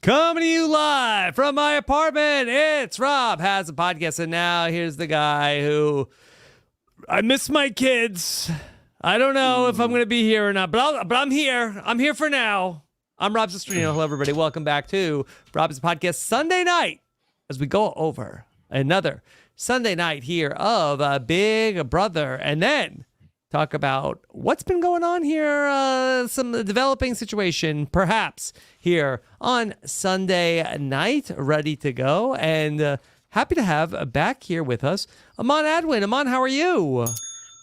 Coming to you live from my apartment, it's Rob Has a Podcast, and now here's the guy who I miss my kids. I don't know if I'm going to be here or not, but I'm here. I'm here for now. I'm Rob Cesternino. Hello, everybody. Welcome back to Rob Has a Podcast Sunday night as we go over another Sunday night here of Big Brother, and then talk about what's been going on here, some developing situation, perhaps, here on Sunday night, ready to go. And happy to have back here with us Aman Adwin. Aman, how are you?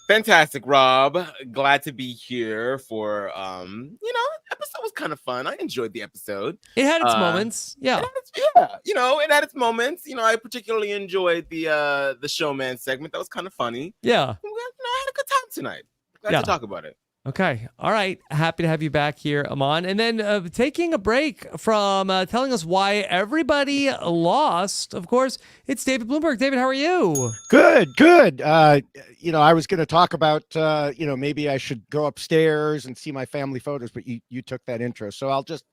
Fantastic, Rob. Glad to be here for, episode was kind of fun. I enjoyed the episode. It had its moments. Yeah. It had its moments. I particularly enjoyed the showman segment. That was kind of funny. Yeah. I had a good time tonight. Glad to talk about it. Okay. All right. Happy to have you back here, Aman. And then taking a break from telling us why everybody lost, of course, it's David Bloomberg. David, how are you? Good. I was going to talk about, maybe I should go upstairs and see my family photos, but you took that intro. So I'll just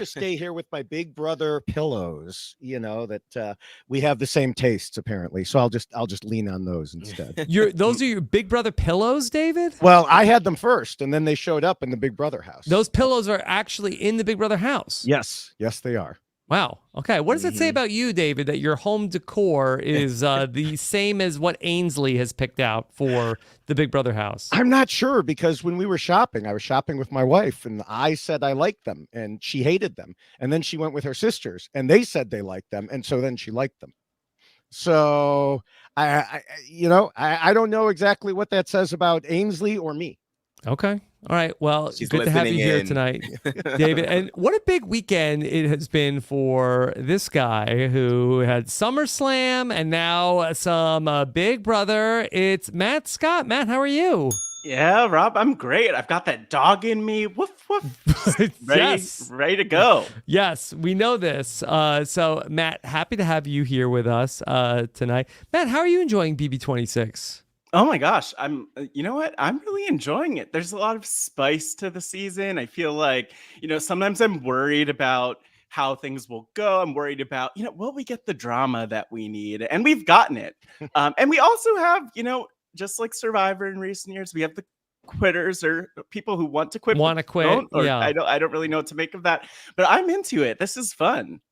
stay here with my Big Brother pillows, that we have the same tastes apparently. So I'll just lean on those instead. Those are your Big Brother pillows, David? Well, I had them first and then they showed up in the Big Brother house. Those pillows are actually in the Big Brother house. Yes, they are. Wow. Okay. What does it say about you, David, that your home decor is the same as what Ainsley has picked out for the Big Brother house? I'm not sure, because when we were shopping, I was shopping with my wife and I said I liked them and she hated them. And then she went with her sisters and they said they liked them. And so then she liked them. So I don't know exactly what that says about Ainsley or me. Okay. All right. Well, She's good to have you here in. tonight, David. And what a big weekend it has been for this guy who had SummerSlam and now some Big Brother. It's Matt Scott. Matt, how are you? Yeah, Rob, I'm great. I've got that dog in me. Woof, woof. Ready to go. Yes, we know this. So, Matt, happy to have you here with us tonight. Matt, how are you enjoying BB26? Oh my gosh, you know what? I'm really enjoying it. There's a lot of spice to the season. I feel like, sometimes I'm worried about how things will go. I'm worried about, will we get the drama that we need? And we've gotten it. And we also have, just like Survivor in recent years, we have the quitters or people who want to quit. Yeah. I don't really know what to make of that, but I'm into it. This is fun.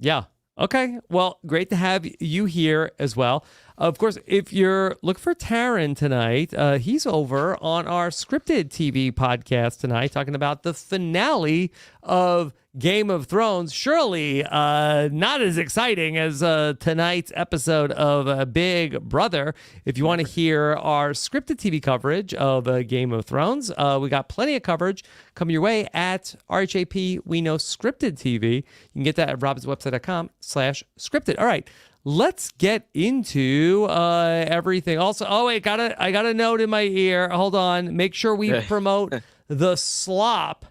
Yeah. Okay. Well, great to have you here as well. Of course, if you're looking for Taryn tonight, he's over on our scripted TV podcast tonight, talking about the finale of Game of Thrones. Surely not as exciting as tonight's episode of Big Brother. If you want to hear our scripted TV coverage of Game of Thrones, we got plenty of coverage coming your way at RHAP. We know scripted TV. You can get that at robswebsite.com/scripted. All right. Let's get into everything. Also, I got a note in my ear. Hold on. Make sure we promote the slop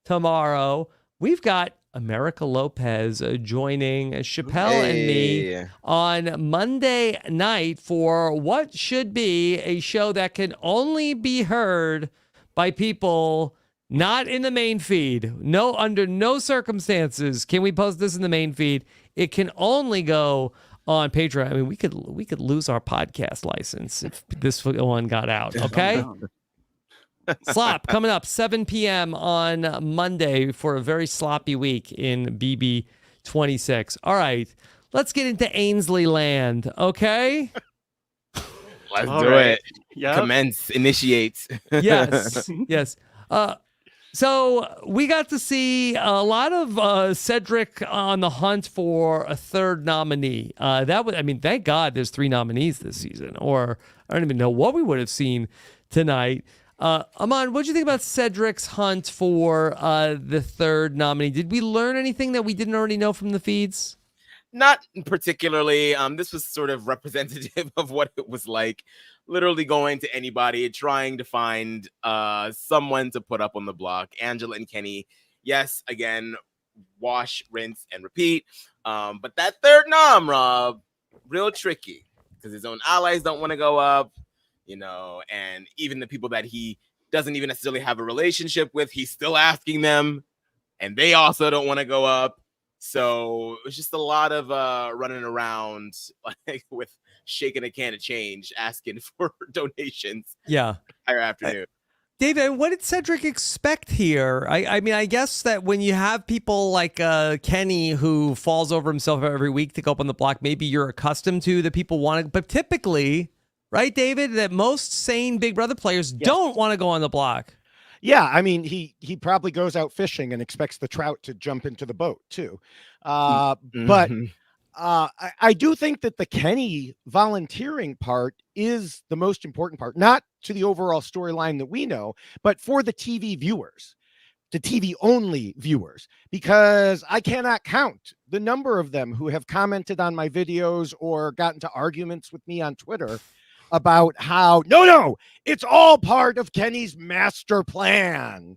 tomorrow. We've got America Lopez joining Chappelle and me on Monday night for what should be a show that can only be heard by people not in the main feed. No, under no circumstances can we post this in the main feed. It can only go on Patreon. I mean, we could lose our podcast license if this one got out. Okay. Slop coming up 7 p.m. on Monday for a very sloppy week in BB26. All right, let's get into Ainsley land. Okay. Let's do it. Yep. Commence, initiate. Yes. So we got to see a lot of Cedric on the hunt for a third nominee. Thank God there's 3 nominees this season, or I don't even know what we would have seen tonight. Aman, what did you think about Cedric's hunt for the third nominee? Did we learn anything that we didn't already know from the feeds? Not particularly. This was sort of representative of what it was like. Literally going to anybody, trying to find someone to put up on the block. Angela and Kenny, yes, again, wash, rinse, and repeat. But that third nom, Rob, real tricky because his own allies don't want to go up, and even the people that he doesn't even necessarily have a relationship with, he's still asking them, and they also don't want to go up. So it was just a lot of running around like with shaking a can of change, asking for donations Yeah. entire afternoon. David, what did Cedric expect here? I mean, I guess that when you have people like Kenny who falls over himself every week to go up on the block, maybe you're accustomed to that people want to, but typically, right, David, that most sane Big Brother players don't want to go on the block. Yeah, I mean, he probably goes out fishing and expects the trout to jump into the boat too. But I do think that the Kenny volunteering part is the most important part, not to the overall storyline that we know, but for the TV viewers, the TV only viewers, because I cannot count the number of them who have commented on my videos or gotten to arguments with me on Twitter about how no, it's all part of Kenny's master plan,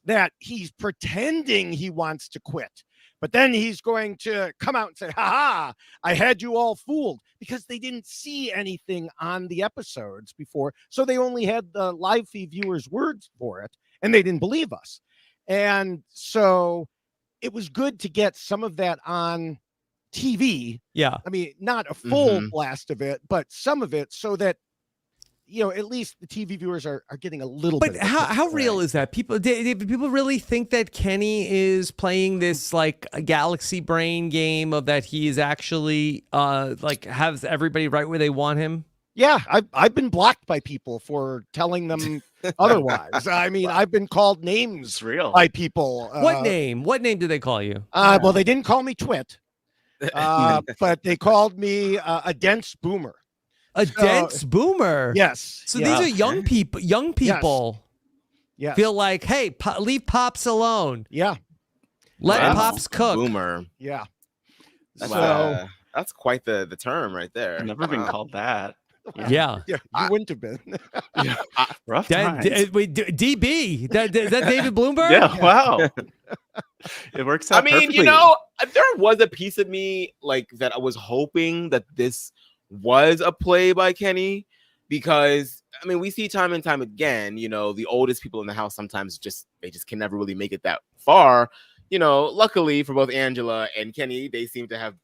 that he's pretending he wants to quit. But then he's going to come out and say, ha, I had you all fooled, because they didn't see anything on the episodes before. So they only had the live feed viewers' words for it, and they didn't believe us. And so it was good to get some of that on TV. Yeah. I mean, not a full blast of it, but some of it, so that, at least the TV viewers are getting a little bit. But how real is that? People really think that Kenny is playing this like a galaxy brain game of that he is actually like has everybody right where they want him? Yeah, I've been blocked by people for telling them otherwise. I mean, I've been called names by people. What name? What name did they call you? Well, they didn't call me Twit, but they called me a dense boomer. Dense boomer. Yes. So these are young people. Young people. Yes. Feel like, hey, leave Pops alone. Yeah. Let Pops cook. Boomer. Yeah. So that's quite the term right there. I've never been called that. Yeah. You wouldn't have been. Rough times. DB. Is that David Bloomberg? Yeah. Wow. It works out. I mean, perfectly. there was a piece of me like that I was hoping that this was a play by Kenny, because I mean, we see time and time again, the oldest people in the house sometimes they just can never really make it that far. Luckily for both Angela and Kenny, they seem to have,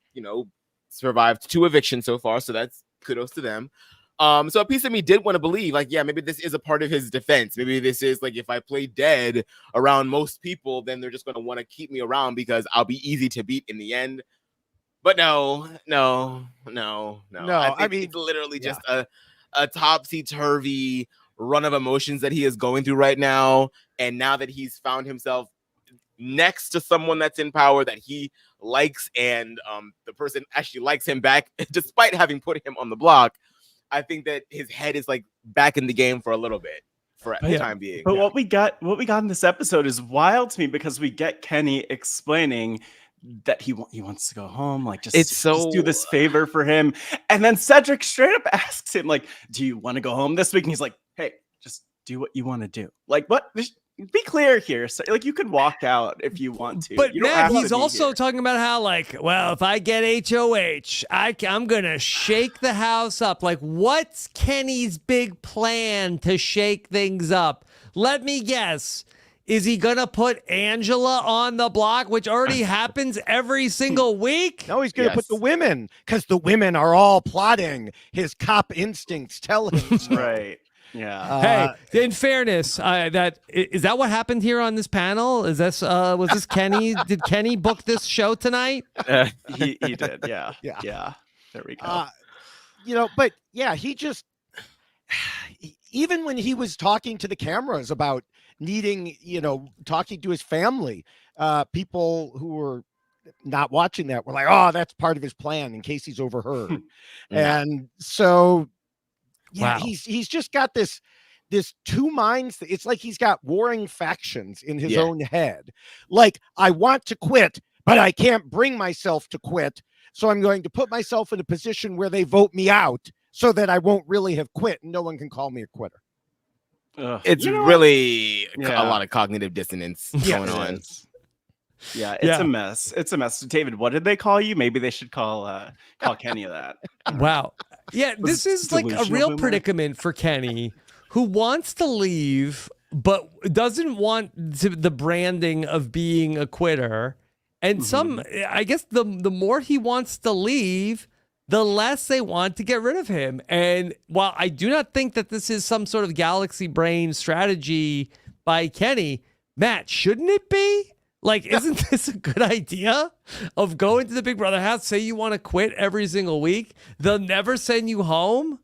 survived 2 evictions so far. So that's kudos to them. So a piece of me did want to believe, like, yeah, maybe this is a part of his defense. Maybe this is like, if I play dead around most people, then they're just going to want to keep me around because I'll be easy to beat in the end. But no. I mean, it's literally just a topsy-turvy run of emotions that he is going through right now. And now that he's found himself next to someone that's in power that he likes, and the person actually likes him back, despite having put him on the block, I think that his head is like back in the game for a little bit, for the time being. But what we got in this episode is wild to me, because we get Kenny explaining that he wants to go home, like just do this favor for him, and then Cedric straight up asks him, like, do you want to go home this week? And he's like, hey, just do what you want to do. Like, what? Be clear here. So, like, you could walk out if you want to. But now he's also talking about how, like, well, if I get HOH, I'm going to shake the house up. Like, what's Kenny's big plan to shake things up? Let me guess. Is he going to put Angela on the block, which already happens every single week? No, he's going to put the women, because the women are all plotting. His cop instincts tell him so. Right. Yeah. Hey, in fairness, is that what happened here on this panel? Is this was this Kenny? Did Kenny book this show tonight? He did. Yeah. Yeah. There we go. But yeah, he just, even when he was talking to the cameras about needing, talking to his family, people who were not watching that were like, oh, that's part of his plan in case he's overheard. And so, yeah, he's just got this 2 minds. It's like he's got warring factions in his own head. Like, I want to quit, but I can't bring myself to quit. So I'm going to put myself in a position where they vote me out so that I won't really have quit and no one can call me a quitter. It's really a lot of cognitive dissonance going on. Yeah, it's a mess. It's a mess. David, what did they call you? Maybe they should call Kenny that. Wow. Yeah, this is like a real predicament for Kenny, who wants to leave but doesn't want the branding of being a quitter. And I guess the more he wants to leave, the less they want to get rid of him. And while I do not think that this is some sort of galaxy brain strategy by Kenny, Matt, shouldn't it be? Like, isn't this a good idea of going to the Big Brother house, say you want to quit every single week? They'll never send you home?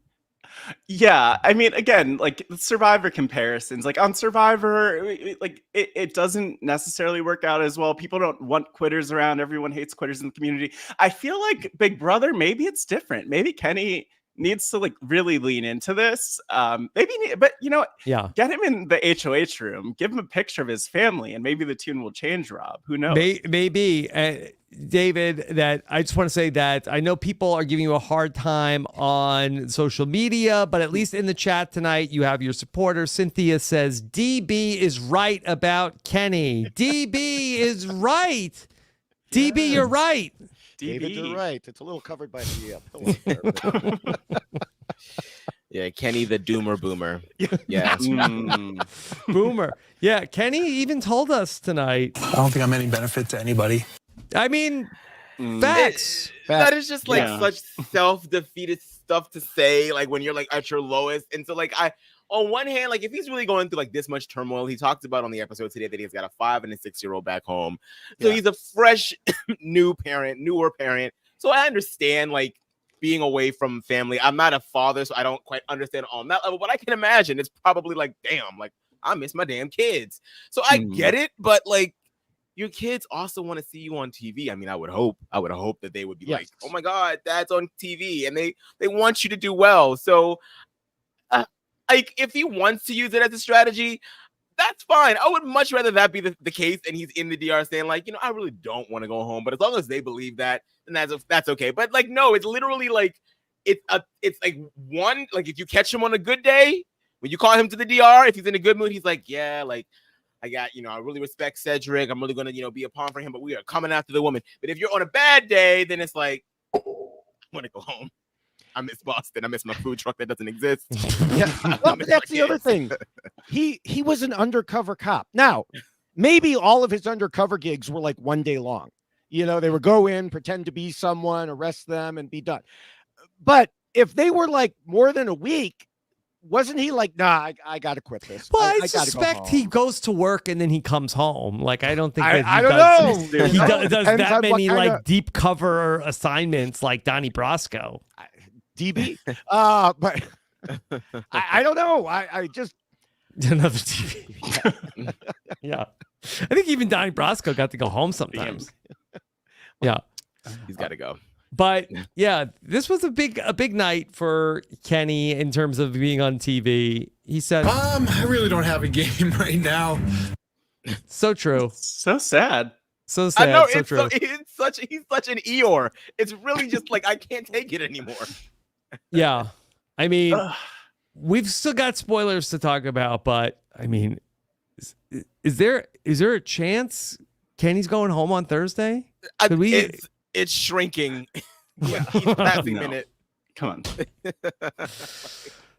Yeah, I mean, again, like Survivor comparisons, like on Survivor, like it doesn't necessarily work out as well. People don't want quitters around. Everyone hates quitters in the community. I feel like Big Brother, maybe it's different. Maybe Kenny needs to like really lean into this. But you know, get him in the HOH room, give him a picture of his family, and maybe the tune will change. Rob, who knows? Maybe, David. That I just want to say that I know people are giving you a hard time on social media, but at least in the chat tonight, you have your supporters. Cynthia says DB is right about Kenny. DB is right. DB, you're right. David, you're right. It's a little covered by the pillow. Yeah, Kenny the Doomer Boomer. Yeah. Boomer. Yeah, Kenny even told us tonight. I don't think I'm any benefit to anybody. I mean, facts. That is just like such self-defeated stuff to say, like when you're like at your lowest. And so like on one hand, like if he's really going through like this much turmoil, he talked about on the episode today that he's got a 5 and a 6-year-old back home. So he's a fresh newer parent. So I understand like being away from family. I'm not a father, so I don't quite understand on that level, but I can imagine it's probably like, damn, like I miss my damn kids. So I get it, but like your kids also want to see you on TV. I mean, I would hope that they would be like, oh my God, Dad's on TV, and they want you to do well. So like if he wants to use it as a strategy, that's fine. I would much rather that be the case, and he's in the DR saying like, I really don't want to go home, but as long as they believe that, then that's okay. But like, no, it's literally like it's like one, like if you catch him on a good day, when you call him to the DR, if he's in a good mood, he's like, yeah, like I got, I really respect Cedric. I'm really gonna, be a pawn for him, but we are coming after the woman. But if you're on a bad day, then it's like, I want to go home. I miss Boston. I miss my food truck that doesn't exist. Well, but that's the other thing. He was an undercover cop. Now, maybe all of his undercover gigs were like one day long. They would go in, pretend to be someone, arrest them, and be done. But if they were like more than a week, wasn't he like, nah, I got to quit this? Well, I suspect he goes to work and then he comes home. Like, I don't think that I don't know. He does that many like deep cover assignments like Donnie Brasco. DB, but I don't know. I just another TV. Yeah, I think even Donnie Brasco got to go home sometimes. Yeah, he's got to go. But yeah, this was a big night for Kenny in terms of being on TV. He said, I really don't have a game right now. So true. So sad. So sad. I know, so true. He's such an Eeyore. It's really just like I can't take it anymore. Yeah. I mean, we've still got spoilers to talk about, but I mean, is there a chance Kenny's going home on Thursday? It's shrinking. Each passing minute. Come on.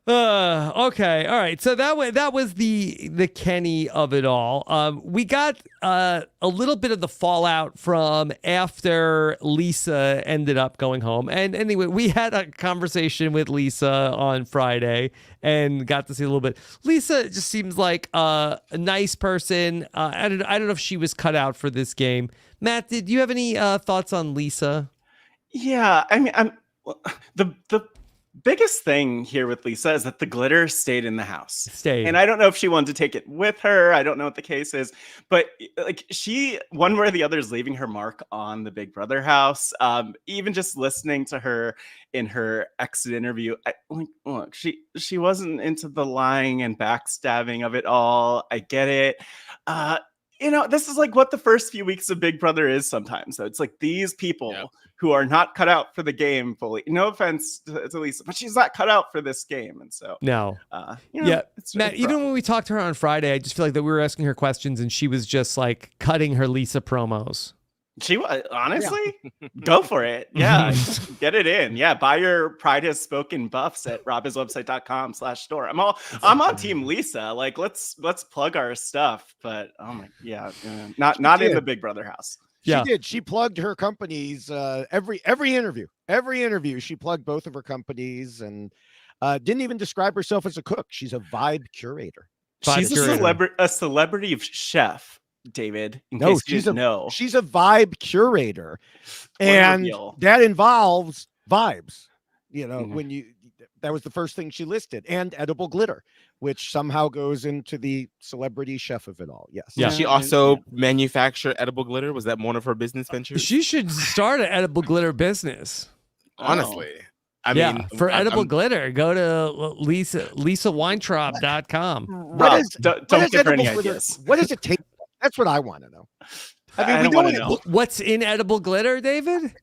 Okay. All right. So that was the Kenny of it all. We got a little bit of the fallout from after Lisa ended up going home. And anyway, we had a conversation with Lisa on Friday and got to see a little bit. Lisa just seems like a nice person. I don't know if she was cut out for this game. Matt, did you have any thoughts on Lisa? Yeah, I mean, the biggest thing here with Lisa is that the glitter stayed in the house. And I don't know if she wanted to take it with her. I don't know what the case is, but like she, one way or the other, is leaving her mark on the Big Brother house. Even just listening to her in her exit interview, look, she wasn't into the lying and backstabbing of it all. I get it. This is like what the first few weeks of Big Brother is sometimes. So it's like these people who are not cut out for the game fully. No offense to Lisa, but she's not cut out for this game. And so, no. Matt, even when we talked to her on Friday, I just feel like that we were asking her questions and she was just like cutting her Lisa promos. She was honestly go for it. Yeah, get it in. Yeah, buy your Pride Has Spoken buffs at robhaswebsite.com/store. I'm on Team Lisa. Like, let's plug our stuff. But not in the Big Brother house. Yeah. She did. She plugged her companies every interview. She plugged both of her companies and didn't even describe herself as a cook. She's a vibe curator. She's Curator. a celebrity chef, David. In No, case you didn't know. she's a vibe curator, What a and reveal. that involves vibes. You know, Mhm. that was the first thing she listed, and edible glitter, which somehow goes into the celebrity chef of it all. Yes. Yeah. Did she also manufacture edible glitter? Was that one of her business ventures? She should start an edible glitter business. Honestly. I Yeah, mean, for I'm- edible glitter, go to lisaweintraub.com. Rob, don't what is give her any edible glitter? ideas. What does it take? That's what I want to know. I mean, I we don't know want to it. know. What's in edible glitter, David?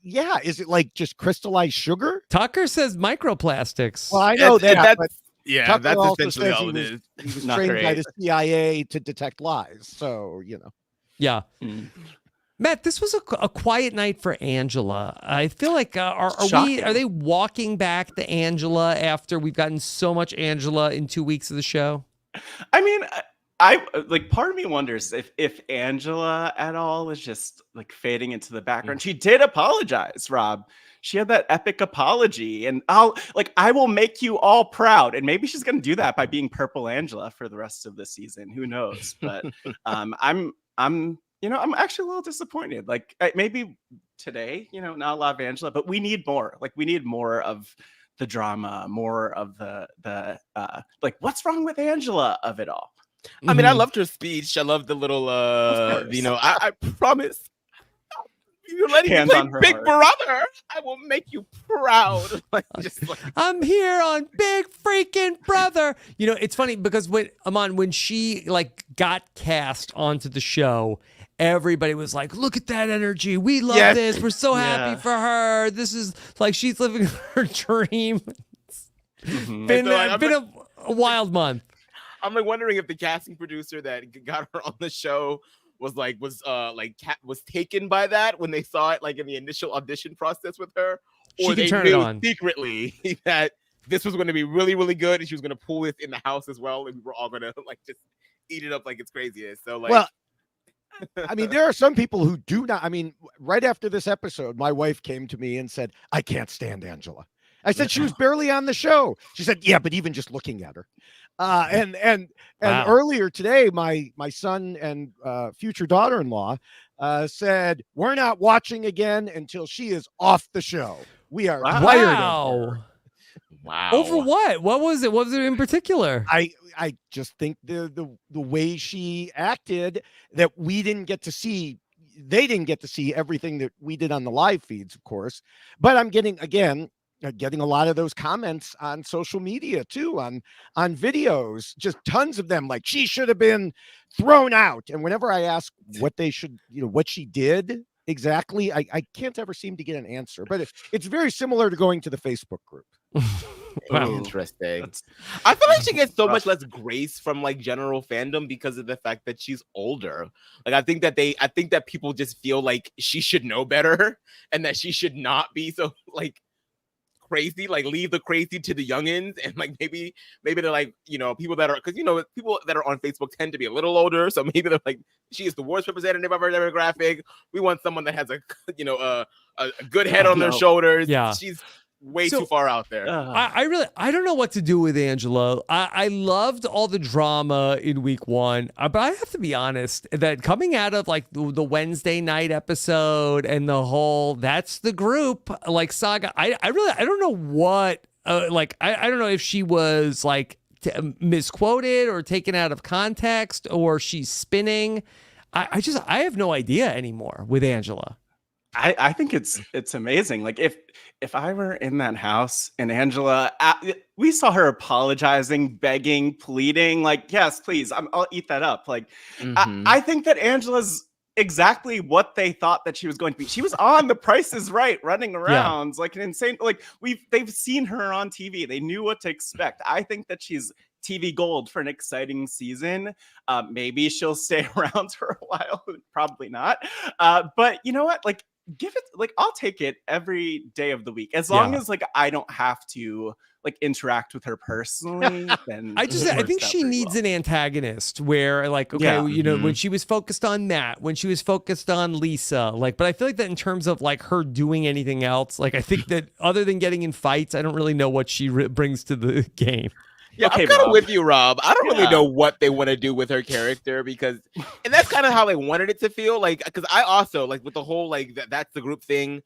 Yeah, is it like just crystallized sugar? Tucker says microplastics. Well, I know that's- but yeah, Tucker that's also essentially says all it is. he was Not trained by great. the CIA to detect lies. So, Yeah. Mm. Matt, this was a quiet night for Angela. I feel like are Shocking. they walking back the Angela after we've gotten so much Angela in 2 weeks of the show? I mean, I like part of me wonders if Angela at all is just like fading into the background. She did apologize, Rob. She had that epic apology, and I will make you all proud. And maybe she's gonna do that by being Purple Angela for the rest of the season. Who knows? But I'm actually a little disappointed. Like maybe today, not a lot of Angela, but we need more. Like we need more of the drama, more of the like what's wrong with Angela of it all. I mean, I loved her speech. I loved the little, I promise. You're letting Hands me play on her Big heart. Brother. I will make you proud. Like, just like, I'm here on Big Freaking Brother. It's funny because when she like got cast onto the show, everybody was like, "Look at that energy. We love Yes. this. We're so Yeah. happy for her. This is like she's living her dream." Mhm. Been so, like, been a wild month. I'm like wondering if the casting producer that got her on the show was taken by that when they saw it like in the initial audition process with her, She or can they turn it knew on. secretly that this was going to be really, really good, and she was going to pull this in the house as well, and we were all going to like just eat it up like it's craziest. So like, well, I mean, there are some people who do not. I mean, right after this episode, my wife came to me and said, "I can't stand Angela." I said she was barely on the show. She said, "Yeah, but even just looking at her." And Wow. earlier today, my son and future daughter-in-law said, "We're not watching again until she is off the show. We are Wow. tired of her." Wow. wow, Over what? What was it? What was it in particular? I just think the way she acted, that we didn't get to see, they didn't get to see everything that we did on the live feeds, of course. But I'm getting a lot of those comments on social media too, on videos, just tons of them, like she should have been thrown out. And whenever I ask what they should, what she did exactly, I can't ever seem to get an answer. But it's very similar to going to the Facebook group. Wow. interesting. That's- I feel like she gets so much less grace from like general fandom because of the fact that she's older. Like I think that people just feel like she should know better and that she should not be so like crazy, like leave the crazy to the youngins, and like maybe they're like, people that are, because people that are on Facebook tend to be a little older, so maybe they're like, she is the worst representative of our demographic. We want someone that has a good head on their No. shoulders. Yeah. She's way So- too far out there. I don't know what to do with Angela. I loved all the drama in week one, but I have to be honest that coming out of like the Wednesday night episode and the whole that's the group like saga, I don't know what I don't know if she was like misquoted or taken out of context or she's spinning. I have no idea anymore with Angela. I think it's amazing. Like if I were in that house and Angela, we saw her apologizing, begging, pleading, like, yes, please, I'll eat that up. Like, I think that Angela's exactly what they thought that she was going to be. She was on The Price is Right, running around like an insane. Like they've seen her on TV. They knew what to expect. I think that she's TV gold for an exciting season. Maybe she'll stay around for a while. Probably not. But you know what? Like, give it. Like, I'll take it every day of the week as long as like I don't have to like interact with her personally, then I it think works out she pretty needs well. an antagonist where, like, okay, Yeah. you know, when she was focused on Matt, when she was focused on Lisa, like, but I feel like that in terms of like her doing anything else, like, I think that other than getting in fights, I don't really know what she brings to the game. Yeah, Okay, I'm kind of Rob. with you, Rob. I don't really Yeah. know what they want to do with her character because, and that's kind of how they wanted it to feel. Like, because I also like with the whole like that's the group thing.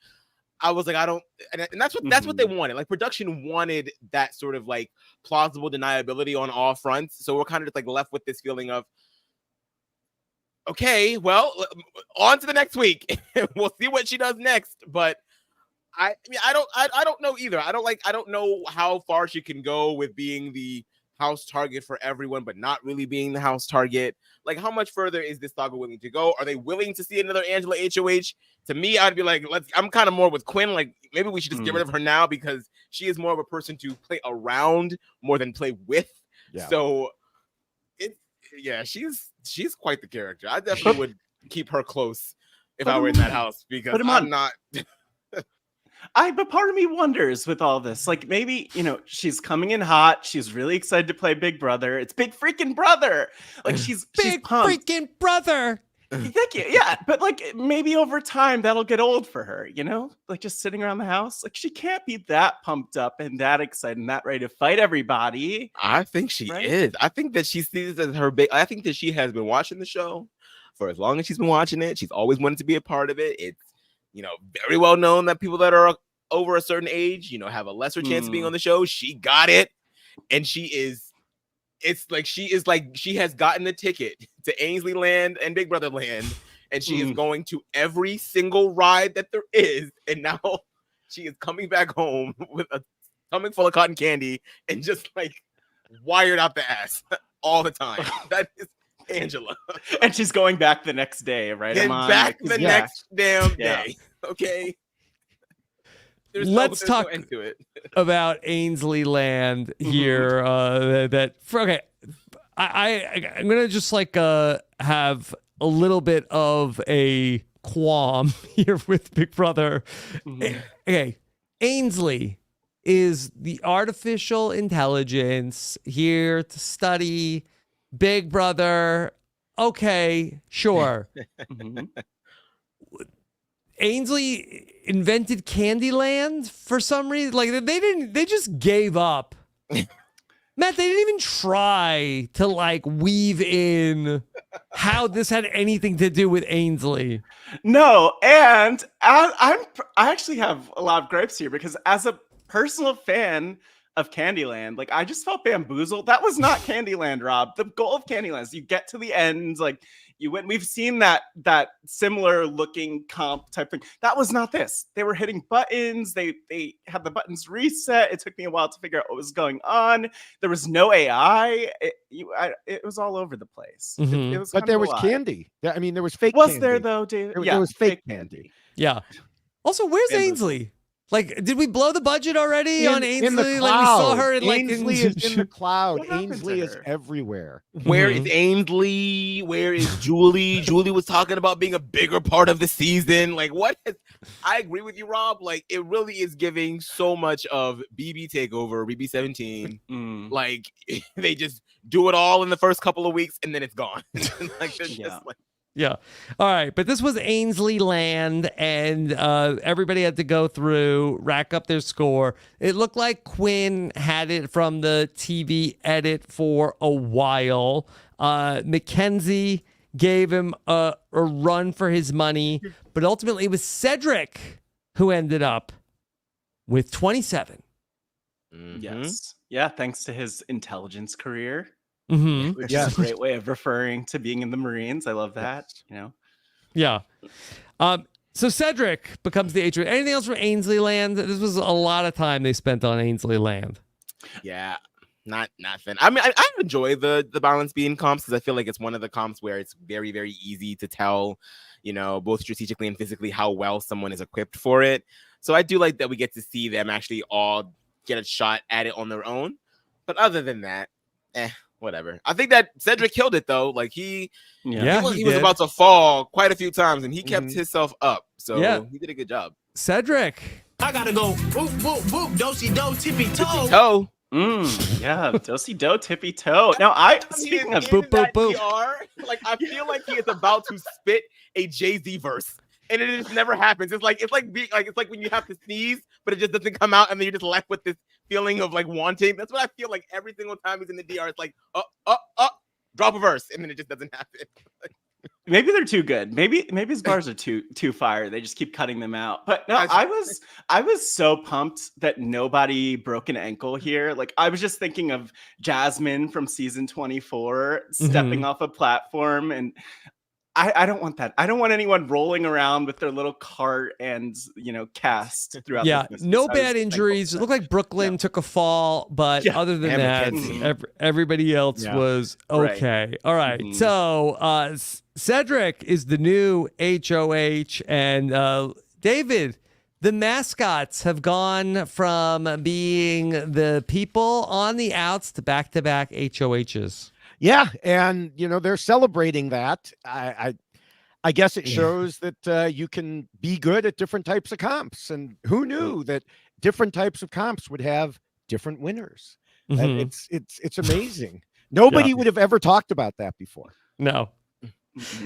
I was like, I don't, and that's what they wanted. Like, production wanted that sort of like plausible deniability on all fronts. So we're kind of just like left with this feeling of, okay, well, on to the next week. We'll see what she does next. But I mean, I don't know either. I don't know how far she can go with being the house target for everyone, but not really being the house target. Like, how much further is this saga willing to go? Are they willing to see another Angela HOH? To me, I'd be like, I'm kind of more with Quinn. Like, maybe we should just get rid of her now because she is more of a person to play around more than play with. Yeah. So, she's quite the character. I definitely would keep her close if I were in that house because I'm not. But part of me wonders with all this, like maybe, you know, she's coming in hot. She's really excited to play Big Brother. It's Big freaking Brother. Like she's Big pumped. freaking brother. Thank you. Yeah, but like maybe over time that'll get old for her, you know? Like just sitting around the house. Like she can't be that pumped up and that excited and that ready to fight everybody. I think she is. I think that she sees it as her big. I think that she has been watching the show for as long as she's been watching it. She's always wanted to be a part of it. It's, you know, very well known that people that are over a certain age, you know, have a lesser chance of being on the show. She got it. And she has gotten the ticket to Ainsley Land and Big Brother Land. And she is going to every single ride that there is. And now she is coming back home with a stomach full of cotton candy and just like wired out the ass all the time. That is Angela. And she's going back the next day, right? And back the next damn day. Okay. Let's talk no end to it. about Ainsley Land here. I'm gonna just like have a little bit of a qualm here with Big Brother. Okay, Ainsley is the artificial intelligence here to study Big Brother. Okay, sure. Ainsley invented Candyland for some reason. Like they just gave up. Matt, they didn't even try to like weave in how this had anything to do with Ainsley. No, and I actually have a lot of gripes here because as a personal fan of Candyland, like I just felt bamboozled. That was not Candyland, Rob. The goal of Candyland is you get to the end, like you went. We've seen that similar looking comp type thing. That was not this. They were hitting buttons. They had the buttons reset. It took me a while to figure out what was going on. There was no AI. It was all over the place. It was but there was candy. I mean, there was fake. Candy. There though, David? There was fake candy. Yeah. Also, where's Ainsley? Like, did we blow the budget already on Ainsley? In the cloud. Like, we saw her in Ainsley is in the cloud. Ainsley is her? everywhere. Where is Ainsley? Where is Julie? Julie was talking about being a bigger part of the season. Like, I agree with you, Rob. Like, it really is giving so much of BB Takeover, BB17. Like, they just do it all in the first couple of weeks and then it's gone. Like, they're just like. Yeah. All right. But this was Ainsley Land, and everybody had to go through, rack up their score. It looked like Quinn had it from the TV edit for a while. McKenzie gave him a run for his money, but ultimately it was Cedric who ended up with 27. Yes. Yeah, thanks to his intelligence career. Mm-hmm. Which is a great way of referring to being in the Marines. I love that, you know. Yeah. So Cedric becomes the H. Anything else from Ainsley Land? This was a lot of time they spent on Ainsley Land. Yeah, not fun. I mean, I enjoy the balance being comps because I feel like it's one of the comps where it's very, very easy to tell, you know, both strategically and physically how well someone is equipped for it. So I do like that we get to see them actually all get a shot at it on their own. But other than that, whatever. I think that Cedric killed it though. Like he was about to fall quite a few times, and he kept himself up. So he did a good job. Cedric, I gotta go. Whoop, whoop, whoop. Do-si-do, tippy-toe. Toe. Yeah, do-si-do, tippy-toe. Now, speaking of in boop, that boop. DR, like I feel like he is about to spit a Jay-Z verse. And it just never happens. It's like when you have to sneeze, but it just doesn't come out, and then you're just left with this feeling of like wanting. That's what I feel like every single time he's in the DR. It's like, drop a verse, and then it just doesn't happen. Maybe they're too good. Maybe his bars are too fire. They just keep cutting them out. But no, I was so pumped that nobody broke an ankle here. Like I was just thinking of Jasmine from season 24 stepping off a platform, and I don't want that. I don't want anyone rolling around with their little cart and cast throughout. Yeah, this no bad injuries. It looked like Brooklyn took a fall, but other than that, everybody else was okay. Right. All right. So Cedric is the new HOH, and David, the mascots have gone from being the people on the outs to back-to-back HOHs. Yeah, and they're celebrating that. I guess it shows that you can be good at different types of comps, and who knew that different types of comps would have different winners? And it's amazing. Nobody would have ever talked about that before. No.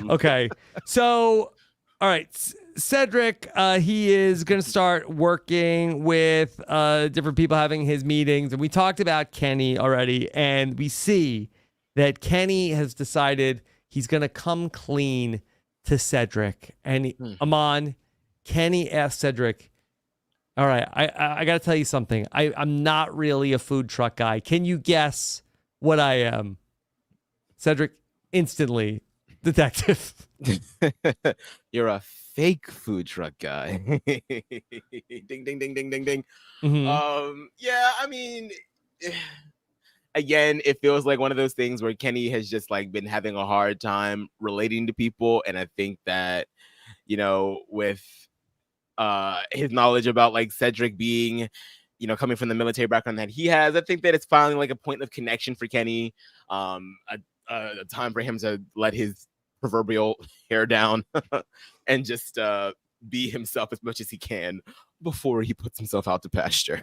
Okay, so all right, Cedric, he is going to start working with different people, having his meetings, and we talked about Kenny already, and we see that Kenny has decided he's going to come clean to Cedric. And Aman, Kenny asked Cedric, all right, I got to tell you something. I'm not really a food truck guy. Can you guess what I am? Cedric, instantly, detective. You're a fake food truck guy. Ding, ding, ding, ding, ding, ding. Yeah, I mean... Again, it feels like one of those things where Kenny has just like been having a hard time relating to people. And I think that, with his knowledge about like Cedric being, coming from the military background that he has, I think that it's finally like a point of connection for Kenny. A time for him to let his proverbial hair down and just be himself as much as he can before he puts himself out to pasture.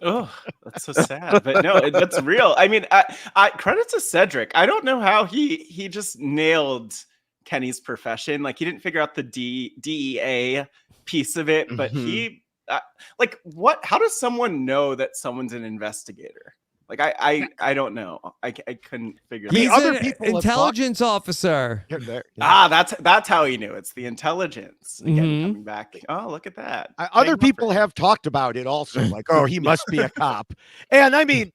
Oh, that's so sad. But no, that's real. I mean, I credit to Cedric. I don't know how he just nailed Kenny's profession. Like he didn't figure out the DEA piece of it, but he how does someone know that someone's an investigator? Like I don't know. I couldn't figure that out. He's other an people intelligence officer. That's how he knew. It's the intelligence. Again, coming back. Oh, look at that. Other people have talked about it also, like, oh, he must be a cop. And I mean,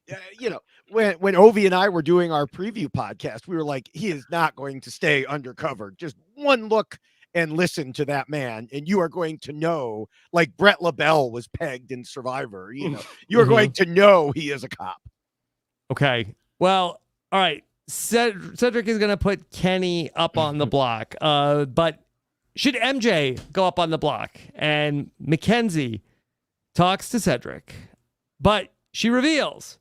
when Ovi and I were doing our preview podcast, we were like, he is not going to stay undercover. Just one look and listen to that man, and you are going to know, like Brett LaBelle was pegged in Survivor. You are going to know he is a cop. Okay. Well, all right. Cedric is going to put Kenny up on the block. But should MJ go up on the block? And McKenzie talks to Cedric, but she reveals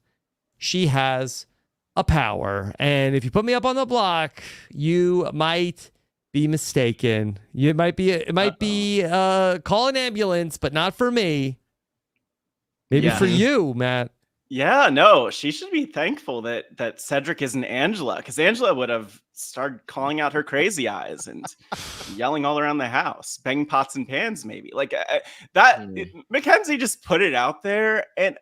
she has a power. And if you put me up on the block, you might be mistaken. It might be call an ambulance, but not for me. Maybe for you, Matt. Yeah, no, she should be thankful that Cedric isn't Angela, because Angela would have started calling out her crazy eyes and yelling all around the house, banging pots and pans, maybe. Like McKenzie just put it out there, and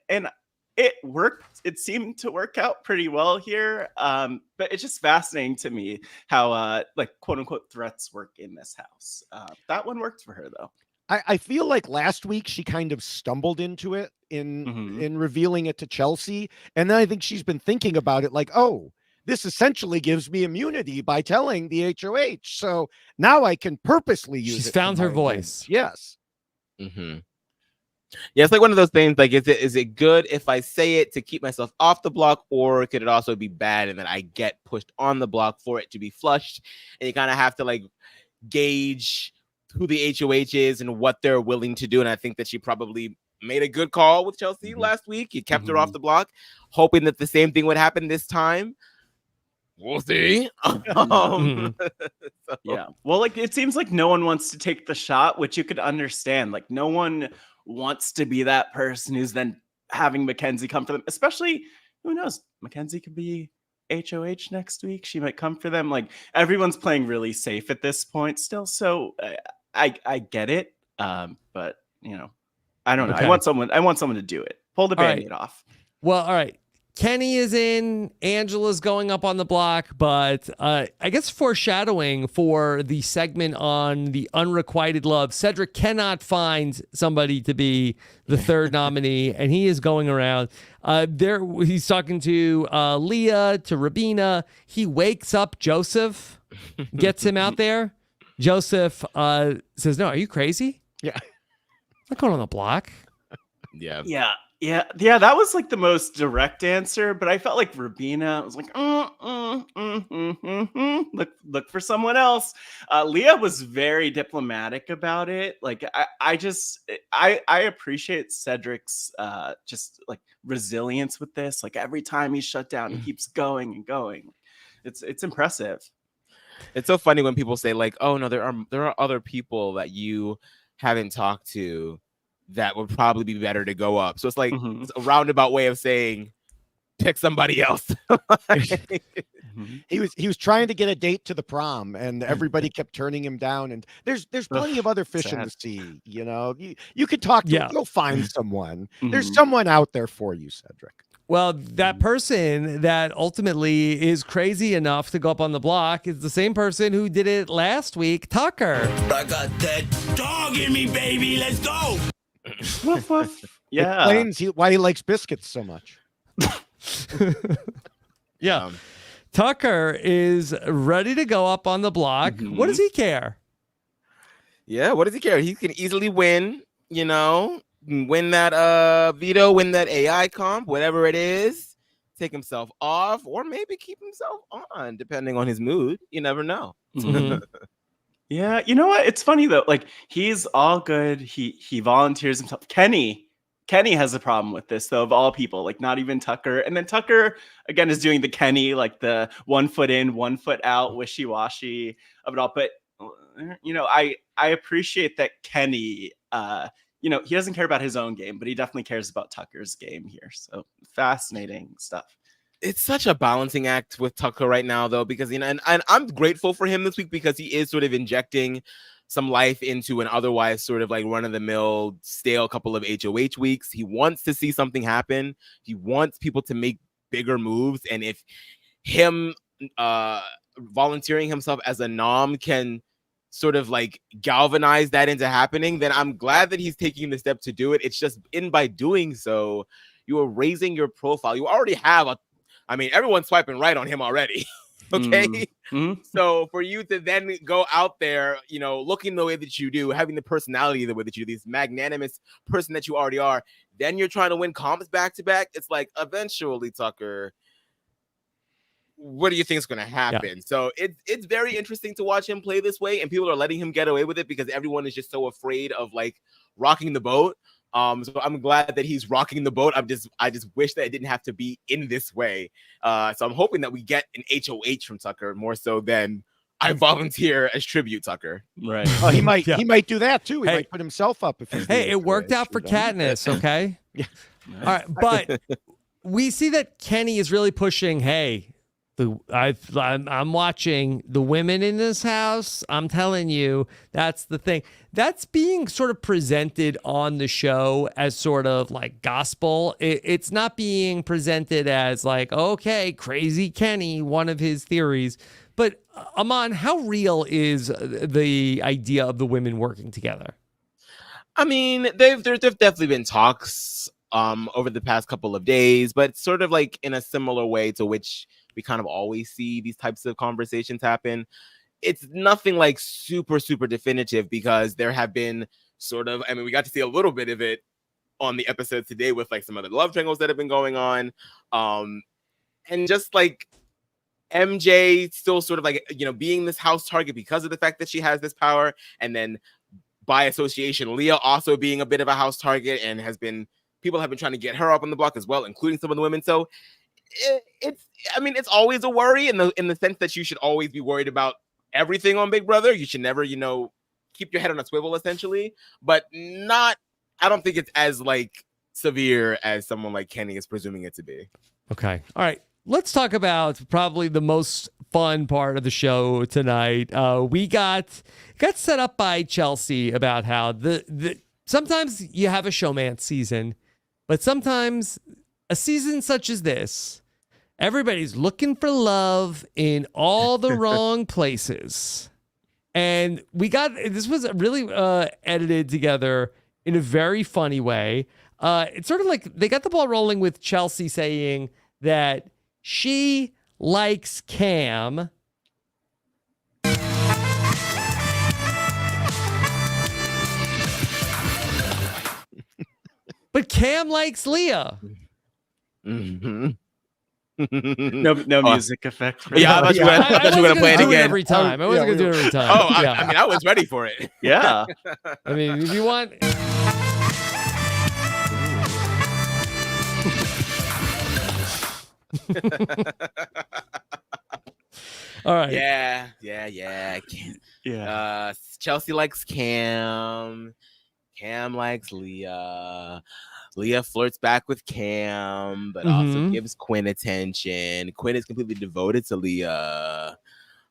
it worked. It seemed to work out pretty well here. But it's just fascinating to me how quote unquote threats work in this house. That one worked for her though. I feel like last week she kind of stumbled into it in revealing it to Chelsea. And then I think she's been thinking about it like, oh, this essentially gives me immunity by telling the HOH. So now I can purposely use it. She's found her voice. Yes. Yeah, it's like one of those things, like, is it good if I say it to keep myself off the block, or could it also be bad and then I get pushed on the block for it to be flushed? And you kind of have to like gauge who the HOH is and what they're willing to do. And I think that she probably made a good call with Chelsea last week. He kept her off the block, hoping that the same thing would happen this time. We'll see. Yeah. Well, like it seems like no one wants to take the shot, which you could understand. Like no one wants to be that person who's then having McKenzie come for them. Especially, who knows? McKenzie could be HOH next week. She might come for them. Like, everyone's playing really safe at this point still. So I get it. But I don't know. Okay. I want someone to do it. Pull the All right. Band-Aid off. Well, all right. Kenny is in, Angela's going up on the block, but I guess foreshadowing for the segment on the unrequited love, Cedric cannot find somebody to be the third nominee, and he is going around. He's talking to Leah, to Rabina. He wakes up Joseph, gets him out there. Joseph says, "No, are you crazy? Yeah. I'm not going on the block." Yeah, that was like the most direct answer, but I felt like Rabina was like, look for someone else. Leah was very diplomatic about it. Like, I appreciate Cedric's just like resilience with this. Like, every time he's shut down, he keeps going and going. It's impressive. It's so funny when people say like, "Oh no, there are other people that you haven't talked to that would probably be better to go up." So it's like it's a roundabout way of saying pick somebody else. He was trying to get a date to the prom, and everybody kept turning him down. And there's plenty of other fish in the sea. You could talk to. You'll find someone. There's someone out there for you, Cedric. Well, that person that ultimately is crazy enough to go up on the block is the same person who did it last week, Tucker. I got that dog in me, baby. Let's go. Woof, woof. Yeah. Explains why he likes biscuits so much. Yeah. Tucker is ready to go up on the block. What does he care? Yeah, what does he care? He can easily win, win that veto, win that AI comp, whatever it is, take himself off, or maybe keep himself on, depending on his mood. You never know. Yeah, you know what? It's funny though. Like, he's all good. He volunteers himself. Kenny has a problem with this though, of all people. Like, not even Tucker. And then Tucker again is doing the Kenny, like the 1 foot in, 1 foot out, wishy-washy of it all. But I appreciate that Kenny. He doesn't care about his own game, but he definitely cares about Tucker's game here. So fascinating stuff. It's such a balancing act with Tucker right now, though, because and I'm grateful for him this week because he is sort of injecting some life into an otherwise sort of like run-of-the-mill stale couple of HOH weeks. He wants to see something happen. He wants people to make bigger moves, and if him volunteering himself as a nom can sort of like galvanize that into happening, then I'm glad that he's taking the step to do it. It's just by doing so, you are raising your profile. You already have everyone's swiping right on him already. Okay. So for you to then go out there, looking the way that you do, having the personality the way that you do, this magnanimous person that you already are, then you're trying to win comps back to back. It's like, eventually, Tucker, what do you think is going to happen? Yeah. So it's very interesting to watch him play this way, and people are letting him get away with it because everyone is just so afraid of like rocking the boat. So I'm glad that he's rocking the boat. I just wish that it didn't have to be in this way. So I'm hoping that we get an HOH from Tucker more so than I volunteer as tribute, Tucker. Right. Oh, he might do that too. He might put himself up. It worked out for Katniss. Okay. Yeah. All right, but we see that Kenny is really pushing. Hey, I'm watching the women in this house. I'm telling you, that's the thing. That's being sort of presented on the show as sort of like gospel. It's not being presented as like, okay, crazy Kenny, one of his theories. But Aman, how real is the idea of the women working together? I mean, there've definitely been talks over the past couple of days, but sort of like in a similar way to which we kind of always see these types of conversations happen. It's nothing like super, super definitive because there have been sort of, we got to see a little bit of it on the episode today with like some of the love triangles that have been going on. And just like MJ still sort of like, being this house target because of the fact that she has this power. And then by association, Leah also being a bit of a house target and people have been trying to get her up on the block as well, including some of the women. So it's always a worry in the sense that you should always be worried about everything on Big Brother. You should never, keep your head on a swivel essentially, but not I don't think it's as like severe as someone like Kenny is presuming it to be. Okay. All right. Let's talk about probably the most fun part of the show tonight. We got set up by Chelsea about how the sometimes you have a showmance season, but sometimes a season such as this, everybody's looking for love in all the wrong places. And this was really edited together in a very funny way. It's sort of like they got the ball rolling with Chelsea saying that she likes Cam. But Cam likes Leah. Mm-hmm. No music effect. For Yeah, I that. thought you were gonna play it do again. every time. I wasn't gonna do it every time. Oh, yeah. I mean, I was ready for it. Yeah. I mean, if you want. All right. Yeah. Yeah. Chelsea likes Cam. Cam likes Leah. Leah flirts back with Cam, but also gives Quinn attention. Quinn is completely devoted to Leah.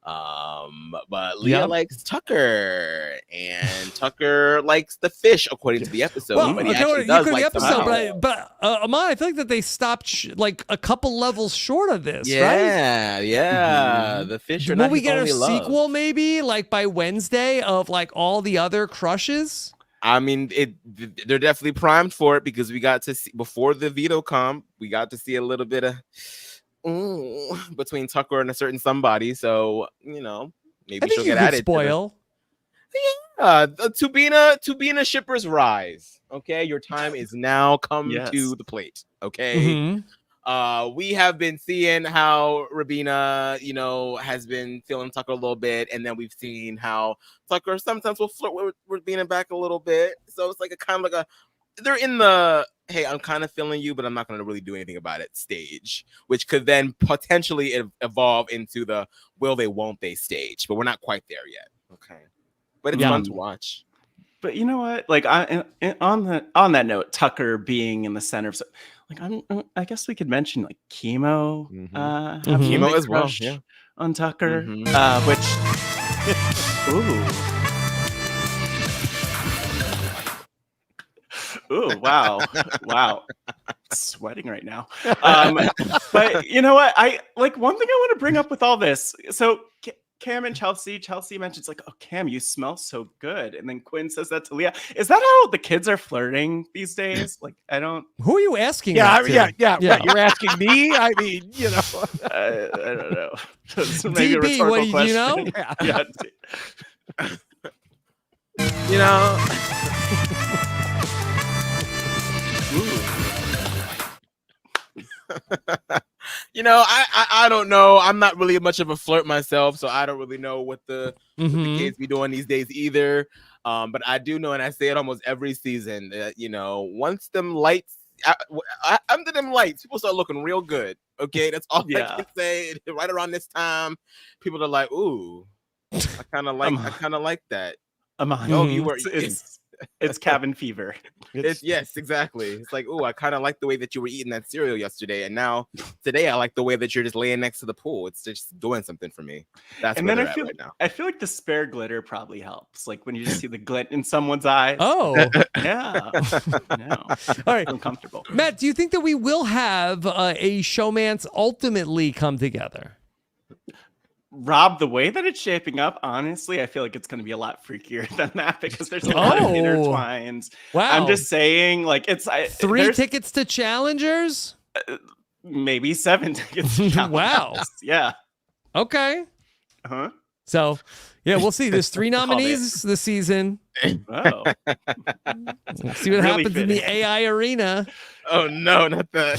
But Leah likes Tucker, and Tucker likes the fish, according to the episode. Well, but he actually does like the mouse. but Aman, I feel like that they stopped like a couple levels short of this, right? Yeah. The fish are Will not we his get a only love. sequel maybe like by Wednesday of like all the other crushes? I mean, they're definitely primed for it because we got to see before the veto comp, we got to see a little bit of between Tucker and a certain somebody. So, maybe she'll get added. Spoil. The Tubina shippers rise. Okay, your time is now come to the plate. Okay. We have been seeing how Rabina, has been feeling Tucker a little bit, and then we've seen how Tucker sometimes will flirt with Rabina back a little bit. So it's like a kind of like they're in the hey, I'm kind of feeling you, but I'm not going to really do anything about it stage, which could then potentially evolve into the will they, won't they stage, but we're not quite there yet. Okay, but it's fun to watch. But you know what? Like on that note, Tucker being in the center of. I guess we could mention like Chemo, Chemo as well, on Tucker, which, wow, sweating right now. But you know what? I like one thing I want to bring up with all this. So Cam and Chelsea mentions like, "Oh, Cam, you smell so good," and then Quinn says that to Leah. Is that how the kids are flirting these days? Like, I don't. Who are you asking? Yeah. Right, You're asking me. I mean, I don't know. So maybe DB, what do you know? I don't know. I'm not really much of a flirt myself, so I don't really know what the kids be doing these days either. But I do know, and I say it almost every season, that once them lights, under them lights, people start looking real good. Okay, that's all I can say. Right around this time, people are like, "Ooh, I kind of like that." Aman, oh, it's cabin fever. Yes, exactly. It's like, oh, I kind of like the way that you were eating that cereal yesterday, and now today I like the way that you're just laying next to the pool. It's just doing something for me. That's and where then they're at right now. I feel like the spare glitter probably helps. Like when you just see the glint in someone's eyes. Oh, yeah. No. All right, uncomfortable. Matt, do you think that we will have a showmance ultimately come together? Rob, the way that it's shaping up, honestly, I feel like it's going to be a lot freakier than that because there's a lot of intertwines. Wow. I'm just saying, like, it's 3 tickets to Challengers? Maybe 7 tickets to Challengers. Wow. Yeah. Okay. Uh-huh. So, yeah, we'll see. There's 3 nominees this season. Oh. We'll see what happens in the AI arena. Oh, no, not that.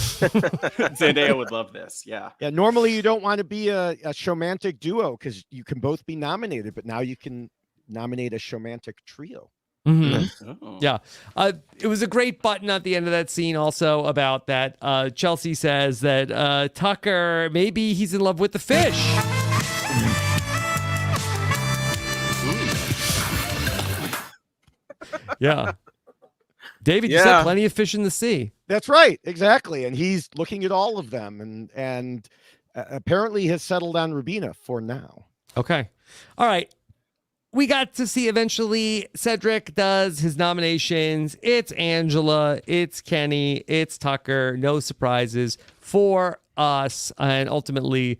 Zendaya would love this. Yeah. Yeah. Normally, you don't want to be a showmantic duo because you can both be nominated, but now you can nominate a showmantic trio. Oh. Yeah. It was a great button at the end of that scene also about that. Chelsea says that Tucker, maybe he's in love with the fish. Yeah. David, you said plenty of fish in the sea. That's right, exactly. And he's looking at all of them, and apparently has settled on Rubina for now. Okay. All right. We got to see eventually Cedric does his nominations. It's Angela, it's Kenny, it's Tucker. No surprises for us. And ultimately,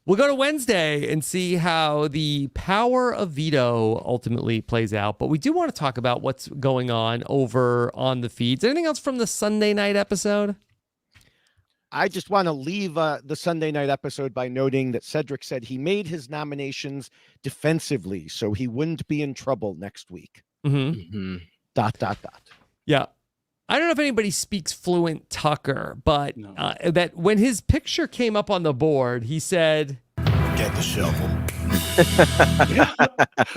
we'll go to Wednesday and see how the power of veto ultimately plays out. But we do want to talk about what's going on over on the feeds. Anything else from the Sunday night episode? I just want to leave the Sunday night episode by noting that Cedric said he made his nominations defensively, so he wouldn't be in trouble next week. Mm-hmm. Dot, dot, dot. Yeah. I don't know if anybody speaks fluent Tucker, but that when his picture came up on the board, he said, "Get the shovel."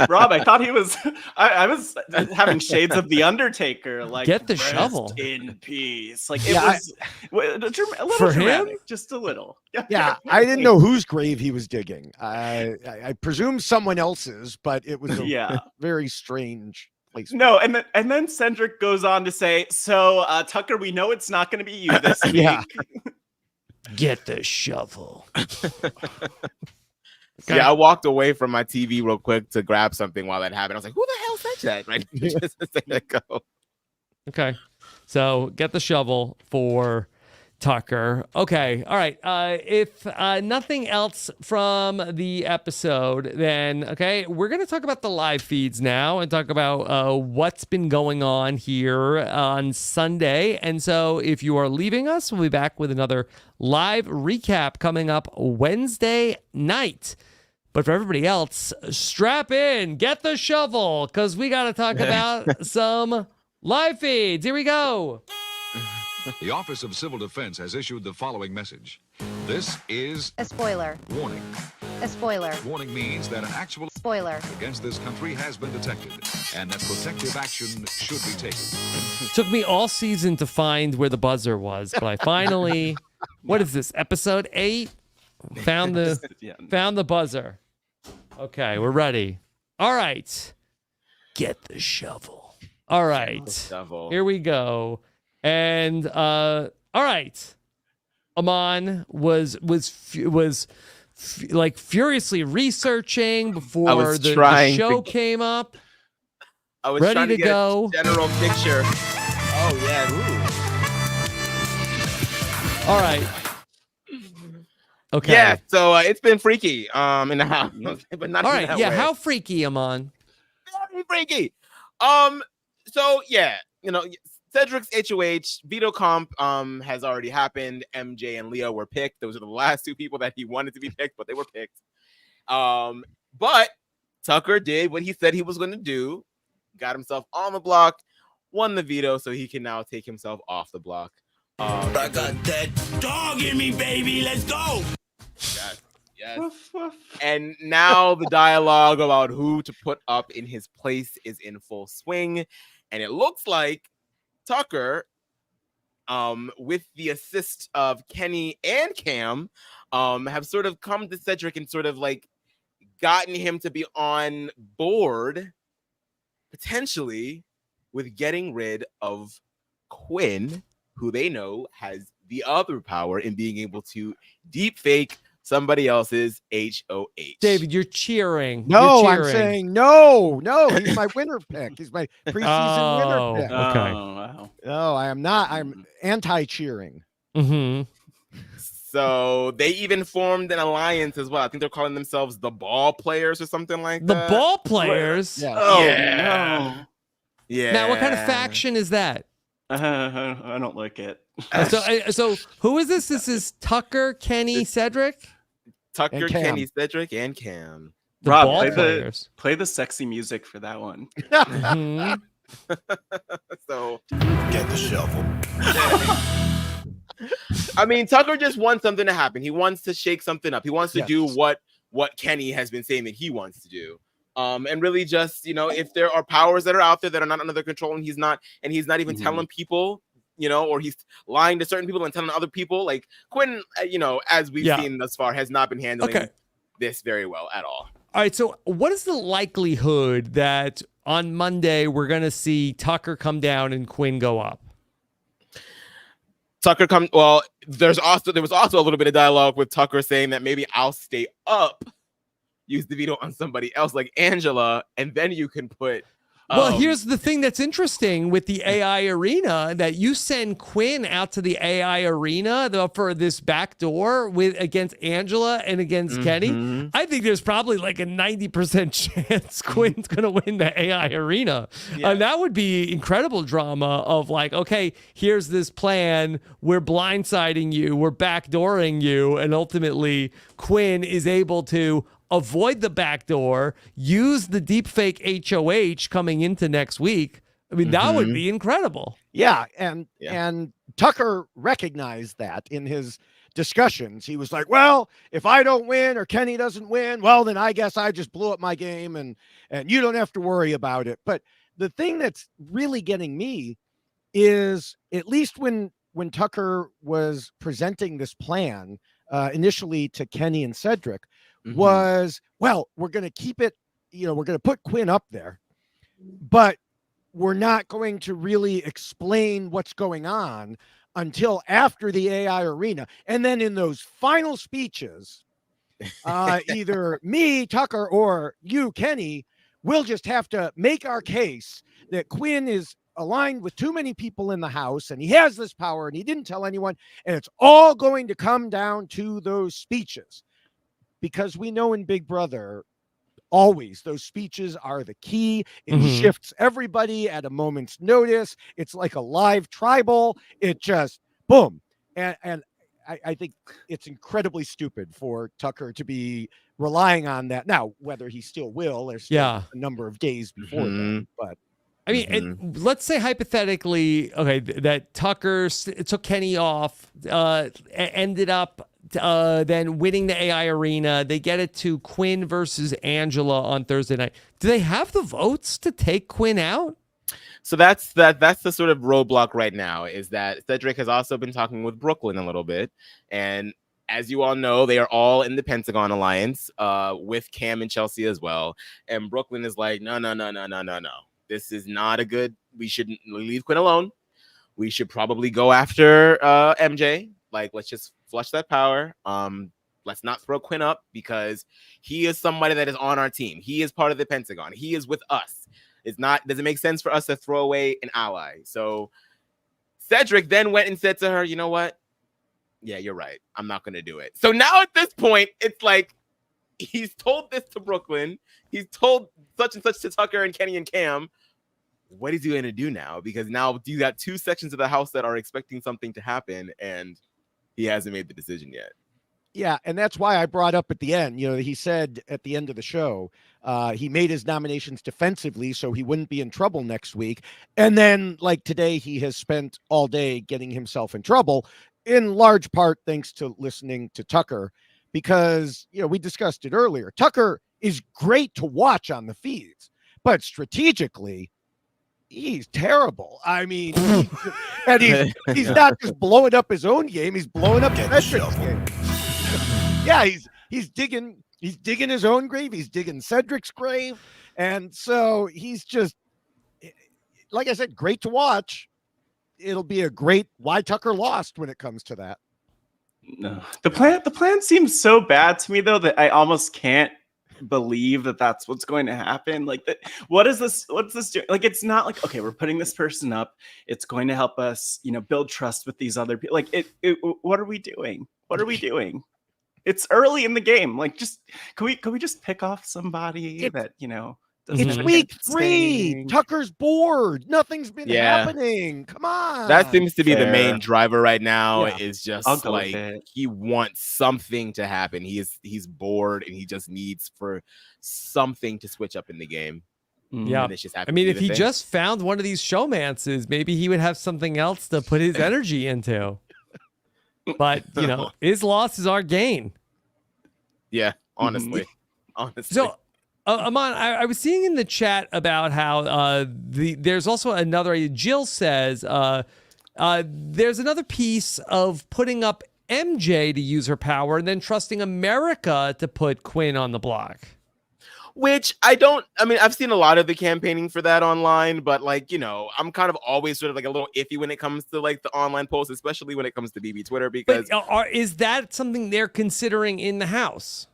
Rob, I thought he was. I was having shades of the Undertaker. Like, get the rest shovel in peace. Like it was a little for dramatic, him, just a little. Yeah, I didn't know whose grave he was digging. I presume someone else's, but it was a very strange place. No, and then Cedric goes on to say, "So Tucker, we know it's not going to be you this week." Yeah. Get the shovel. Okay. Yeah, I walked away from my TV real quick to grab something while that happened. I was like, who the hell said that? Right? Just to let go. Okay. So get the shovel for Tucker. Okay. All right. If nothing else from the episode, then, okay, we're going to talk about the live feeds now and talk about what's been going on here on Sunday. And so if you are leaving us, we'll be back with another live recap coming up Wednesday night. But for everybody else, strap in, get the shovel, because we got to talk about some live feeds. Here we go. The Office of Civil Defense has issued the following message. This is a spoiler. Warning. A spoiler. Warning means that an actual spoiler against this country has been detected and that protective action should be taken. Took me all season to find where the buzzer was, but I finally, what is this, episode 8? Found the buzzer. Okay, we're ready. All right. Get the shovel. All right. Here we go. And all right. Aman was like furiously researching before the show came up. I was ready trying to to get go. A general picture. Oh yeah. Ooh. All right. Okay. Yeah, so it's been freaky in the house, but not all in right. that Yeah, way. how freaky, Aman? Very freaky. So yeah, Cedric's HOH veto comp has already happened. MJ and Leo were picked. Those are the last two people that he wanted to be picked, but they were picked. But Tucker did what he said he was going to do. Got himself on the block, won the veto, so he can now take himself off the block. I got that dog in me, baby. Let's go. Yes. And now the dialogue about who to put up in his place is in full swing. And it looks like Tucker, with the assist of Kenny and Cam, have sort of come to Cedric and sort of like gotten him to be on board, potentially, with getting rid of Quinn, who they know has the other power in being able to deep fake somebody else's HOH. David, you're cheering. No, you're I'm cheering. saying no. He's my winner pick. He's my preseason winner pick. Okay. Oh, wow. No, I am not. I'm anti-cheering. Mm-hmm. So they even formed an alliance as well. I think they're calling themselves the Ball Players or something like The that. Ball Players? Yeah. Oh, yeah. No. Yeah. Now, what kind of faction is that? I don't like it. So who is this? This is Tucker, Kenny, Cedric? Tucker, And Cam. Kenny, Cedric, and Cam. The Rob, Ball play Players. play the sexy music for that one. Mhm. So, Get the shovel. I mean, Tucker just wants something to happen. He wants to shake something up. He wants to do what Kenny has been saying that he wants to do. And really just, if there are powers that are out there that are not under their control and he's not even telling people, or he's lying to certain people and telling other people, like Quinn, as we've seen thus far, has not been handling this very well at all. All right, so what is the likelihood that on Monday we're going to see Tucker come down and Quinn go up? Well, there was also a little bit of dialogue with Tucker saying that maybe I'll stay up, use the veto on somebody else like Angela, and then you can put. Well, here's the thing that's interesting with the AI arena, that you send Quinn out to the AI arena for this backdoor against Angela and against Kenny. I think there's probably like a 90% chance Quinn's going to win the AI arena. And that would be incredible drama of like, okay, here's this plan. We're blindsiding you. We're backdooring you. And ultimately, Quinn is able to avoid the back door, use the deepfake HOH coming into next week. I mean, that would be incredible. Yeah, and Tucker recognized that in his discussions. He was like, well, if I don't win or Kenny doesn't win, well, then I guess I just blew up my game and you don't have to worry about it. But the thing that's really getting me is, at least when Tucker was presenting this plan initially to Kenny and Cedric, was, well, we're going to keep it, we're going to put Quinn up there, but we're not going to really explain what's going on until after the AI arena. And then in those final speeches, either me, Tucker, or you, Kenny, will just have to make our case that Quinn is aligned with too many people in the house and he has this power and he didn't tell anyone. And it's all going to come down to those speeches. Because we know in Big Brother, always those speeches are the key. It shifts everybody at a moment's notice. It's like a live tribal. It just boom. And I think it's incredibly stupid for Tucker to be relying on that. Now, whether he still will, there's still a number of days before that. But I mean, and let's say hypothetically, okay, that Tucker took Kenny off, ended up then winning the AI arena. They get it to Quinn versus Angela on Thursday night. Do they have the votes to take Quinn out? So that's the sort of roadblock right now, is that Cedric has also been talking with Brooklyn a little bit. And as you all know, they are all in the Pentagon Alliance with Cam and Chelsea as well. And Brooklyn is like, no. This is not a good, we shouldn't leave Quinn alone. We should probably go after MJ. Like, let's just flush that power. Let's not throw Quinn up, because he is somebody that is on our team. He is part of the Pentagon. He is with us. Doesn't make sense for us to throw away an ally. So Cedric then went and said to her, you know what? Yeah, you're right. I'm not going to do it. So now at this point, it's like, he's told this to Brooklyn. He's told such and such to Tucker and Kenny and Cam. What is he going to do now? Because now you got two sections of the house that are expecting something to happen, and he hasn't made the decision yet. Yeah, and that's why I brought up at the end, he said at the end of the show, he made his nominations defensively so he wouldn't be in trouble next week. And then, like today, he has spent all day getting himself in trouble, in large part thanks to listening to Tucker, because, we discussed it earlier. Tucker is great to watch on the feeds, but strategically, he's terrible. I mean, he's not just blowing up his own game; he's blowing up Cedric's game. Yeah, he's digging his own grave. He's digging Cedric's grave, and so he's just, like I said, great to watch. It'll be a great why Tucker lost when it comes to that. No, the plan seems so bad to me though that I almost can't believe that that's what's going to happen. Like, what's this doing? Like, it's not like, okay, we're putting this person up, it's going to help us build trust with these other people. Like, what are we doing? It's early in the game. Like, just can we just pick off somebody that It's week 3. Tucker's bored. Nothing's been happening. Come on. That seems to be the main driver right now. Is just like, he wants something to happen. He's bored, and he just needs for something to switch up in the game. Yeah, I mean, if he just found one of these showmances, maybe he would have something else to put his energy into. But his loss is our gain. Yeah, honestly. So, Aman, I was seeing in the chat about how there's also another. Jill says there's another piece of putting up MJ to use her power and then trusting America to put Quinn on the block. Which I've seen a lot of the campaigning for that online, but like, I'm kind of always sort of like a little iffy when it comes to like the online posts, especially when it comes to BB Twitter, because But is that something they're considering in the House?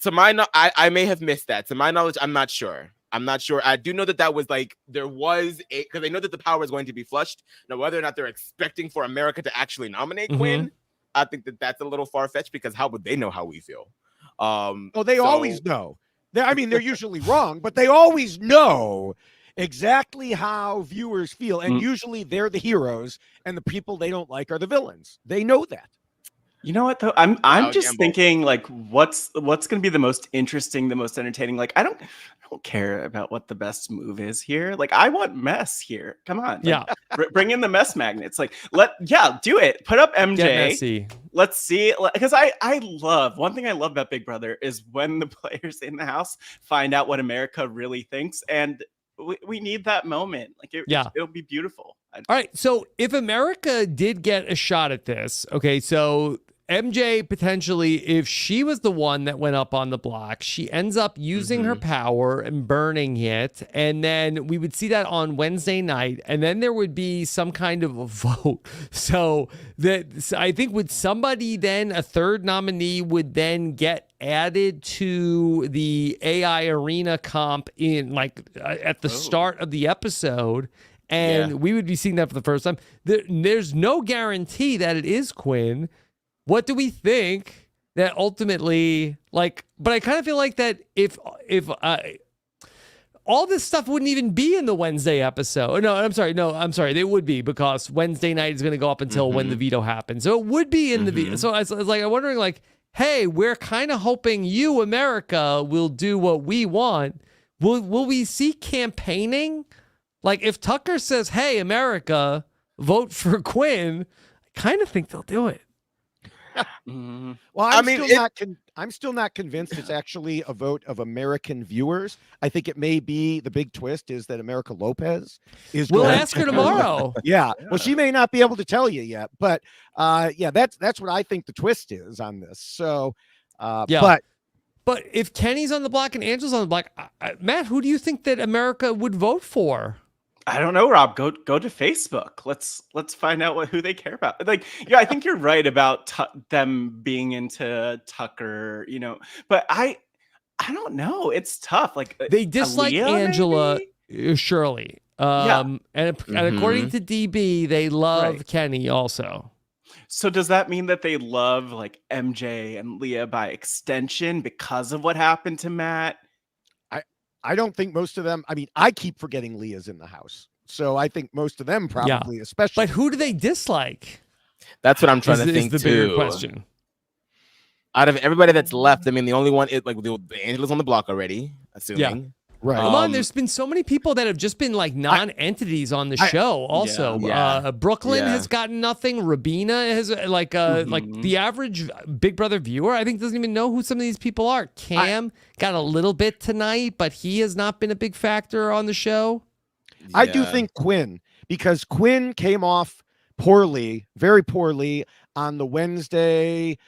to my I may have missed that. To my knowledge, I'm not sure. I do know that was like, there was because I know that the power is going to be flushed. Now, whether or not they're expecting for America to actually nominate Quinn, I think that that's a little far-fetched, because how would they know how we feel? They always know. They're usually wrong, but they always know exactly how viewers feel. And usually they're the heroes and the people they don't like are the villains. They know that. You know what though? I'm just thinking like what's going to be the most interesting, the most entertaining. Like I don't care about what the best move is here. Like I want mess here. Come on. Like, bring in the mess magnets. Like do it. Put up MJ. Get messy. Let's see, because I love, one thing I love about Big Brother is when the players in the house find out what America really thinks, and we need that moment. Like it'll be beautiful. All right, so if America did get a shot at this, okay, so MJ potentially, if she was the one that went up on the block, she ends up using her power and burning it, and then we would see that on Wednesday night, and then there would be some kind of a vote. So I think would somebody then, a third nominee would then get added to the AI arena comp in like at the start of the episode. And we would be seeing that for the first time. There's no guarantee that it is Quinn. What do we think that ultimately, like, but I kind of feel like that if all this stuff wouldn't even be in the Wednesday episode. No, I'm sorry. They would be, because Wednesday night is going to go up until when the veto happens. So it would be in the veto. So it's like, I'm wondering like, hey, we're kind of hoping you, America, will do what we want. Will we see campaigning? Like if Tucker says, hey, America, vote for Quinn, I kind of think they'll do it. Well, I'm still not convinced it's actually a vote of American viewers. I think it may be, the big twist is that America Lopez is. We'll ask her tomorrow. Yeah. Well, she may not be able to tell you yet, but that's what I think the twist is on this. So, but if Kenny's on the block and Angela's on the block, Matt, who do you think that America would vote for? I don't know, Rob. Go to Facebook. Let's find out who they care about. Like, I think you're right about them being into Tucker. But I don't know. It's tough. Like they dislike Angela Shirley. And according to DB, they love Kenny also. So does that mean that they love like MJ and Leah by extension because of what happened to Matt? I don't think most of them. I mean, I keep forgetting Leah's in the house, so I think most of them probably, especially. But who do they dislike? That's what I'm trying to think the too. bigger question. Out of everybody that's left, I mean, the only one is like Angela's on the block already, assuming. Right. Aman, there's been so many people that have just been like non-entities on the show. Also, Brooklyn has gotten nothing. Rabina has like the average Big Brother viewer, I think, doesn't even know who some of these people are. Cam got a little bit tonight, but he has not been a big factor on the show. Yeah. I do think Quinn, because Quinn came off poorly, very poorly on the Wednesday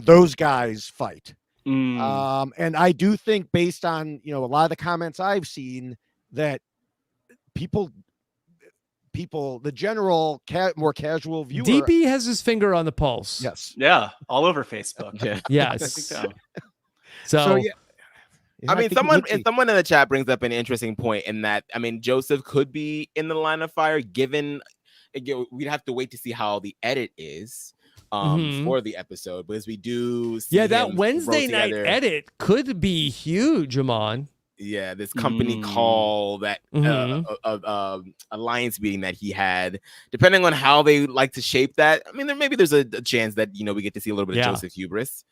those guys fight. And I do think, based on a lot of the comments I've seen, that people, the general more casual viewer, DB has his finger on the pulse. Yes, all over Facebook. Yes. So yeah. I mean, someone in the chat brings up an interesting point in that, I mean, Joseph could be in the line of fire, given we'd have to wait to see how the edit is. For the episode, because we do see that Wednesday night edit could be huge, Aman. Yeah, this company call, that alliance meeting that he had, depending on how they like to shape that, I mean, there's a chance that we get to see a little bit of Joseph hubris.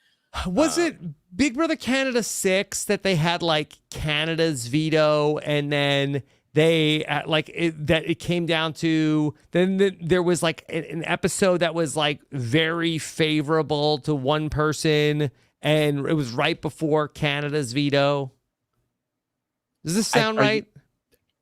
Was it Big Brother Canada 6 that they had like Canada's veto, and then they it came down to there was like an episode that was like very favorable to one person, and it was right before Canada's veto? Does this sound right?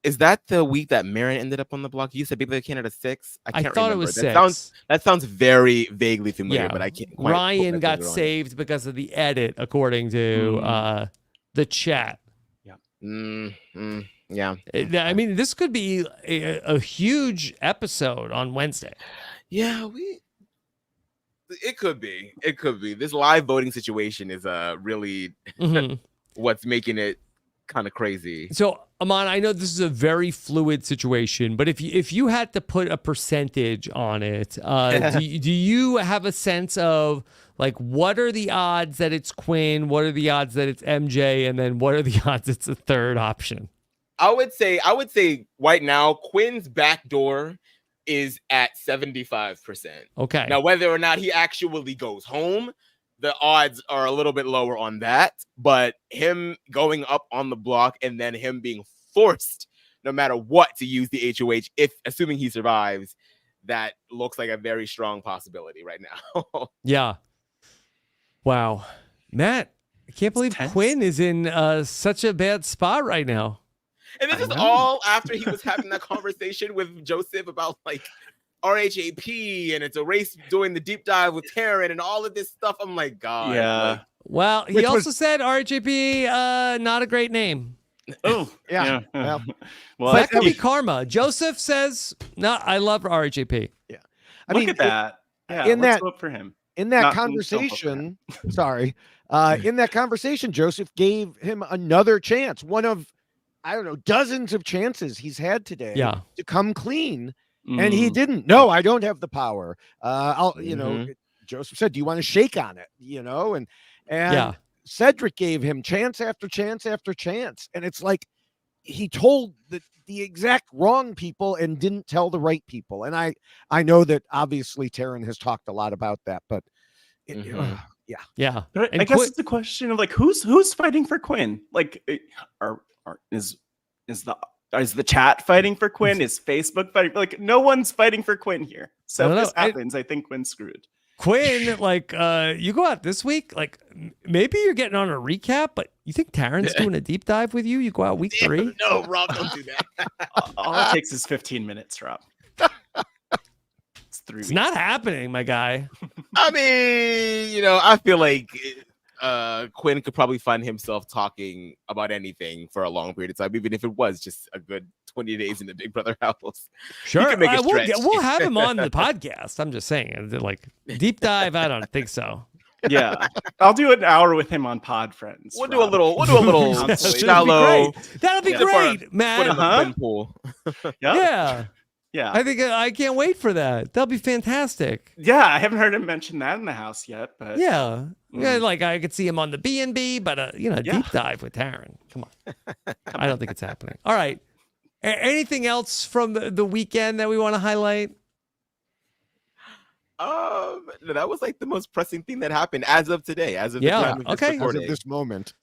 Is that the week that Marin ended up on the block? You said Big Brother Canada 6? I can't thought remember. It was 6. That sounds very vaguely familiar, but I can't quite. Ryan got saved because of the edit, according to the chat. Yeah. I mean, this could be a huge episode on Wednesday. Yeah, it could be. It could be. This live voting situation is really what's making it kind of crazy. So, Aman, I know this is a very fluid situation, but if you had to put a percentage on it, do you have a sense of like what are the odds that it's Quinn, what are the odds that it's MJ, and then what are the odds it's a third option? I would say right now Quinn's back door is at 75%. Okay. Now, whether or not he actually goes home, the odds are a little bit lower on that. But him going up on the block and then him being forced, no matter what, to use the HOH, assuming he survives, that looks like a very strong possibility right now. Yeah. Wow. Matt, I can't believe Quinn is in such a bad spot right now. And this is all after he was having that conversation with Joseph about like RHAP and it's a race doing the deep dive with Taryn and all of this stuff. I'm like, God. Yeah. Like, well, he also said RHAP, not a great name. Oh, Yeah. Well, That could be karma. Joseph says, no, I love RHAP. Yeah. Look at that. Yeah, let's vote for him. In that conversation, in that conversation, Joseph gave him another chance. One of, I don't know, dozens of chances he's had today to come clean. And he didn't. No, I don't have the power. Joseph said, do you want to shake on it? And Cedric gave him chance after chance after chance. And it's like he told the exact wrong people and didn't tell the right people. And I know that obviously Taryn has talked a lot about that, but yeah. But I guess it's a question of like who's fighting for Quinn? Like, is the chat fighting for Quinn? Is Facebook fighting? Like, no one's fighting for Quinn here. So if this happens, I think Quinn's screwed. Quinn, like, you go out this week, like, maybe you're getting on a recap, but you think Taryn's doing a deep dive with you? You go out week 3? No, Rob, don't do that. All it takes is 15 minutes, Rob. It's 3 weeks. It's not happening, my guy. I mean, I feel like Quinn could probably find himself talking about anything for a long period of time, even if it was just a good 20 days in the Big Brother house. Sure. He can make it stretch. We'll have him on the podcast. I'm just saying, like, deep dive, I don't think so. Yeah, I'll do an hour with him on Pod Friends. We'll do a little shallow. That'll be great, man. Yeah. I can't wait for that. That'll be fantastic. Yeah, I haven't heard him mention that in the house yet, but yeah, like I could see him on the B&B, but deep dive with Taryn. Come on. I don't think it's happening. All right. Anything else from the weekend that we want to highlight? That was like the most pressing thing that happened as of today, as of the time of this recording. As of this moment.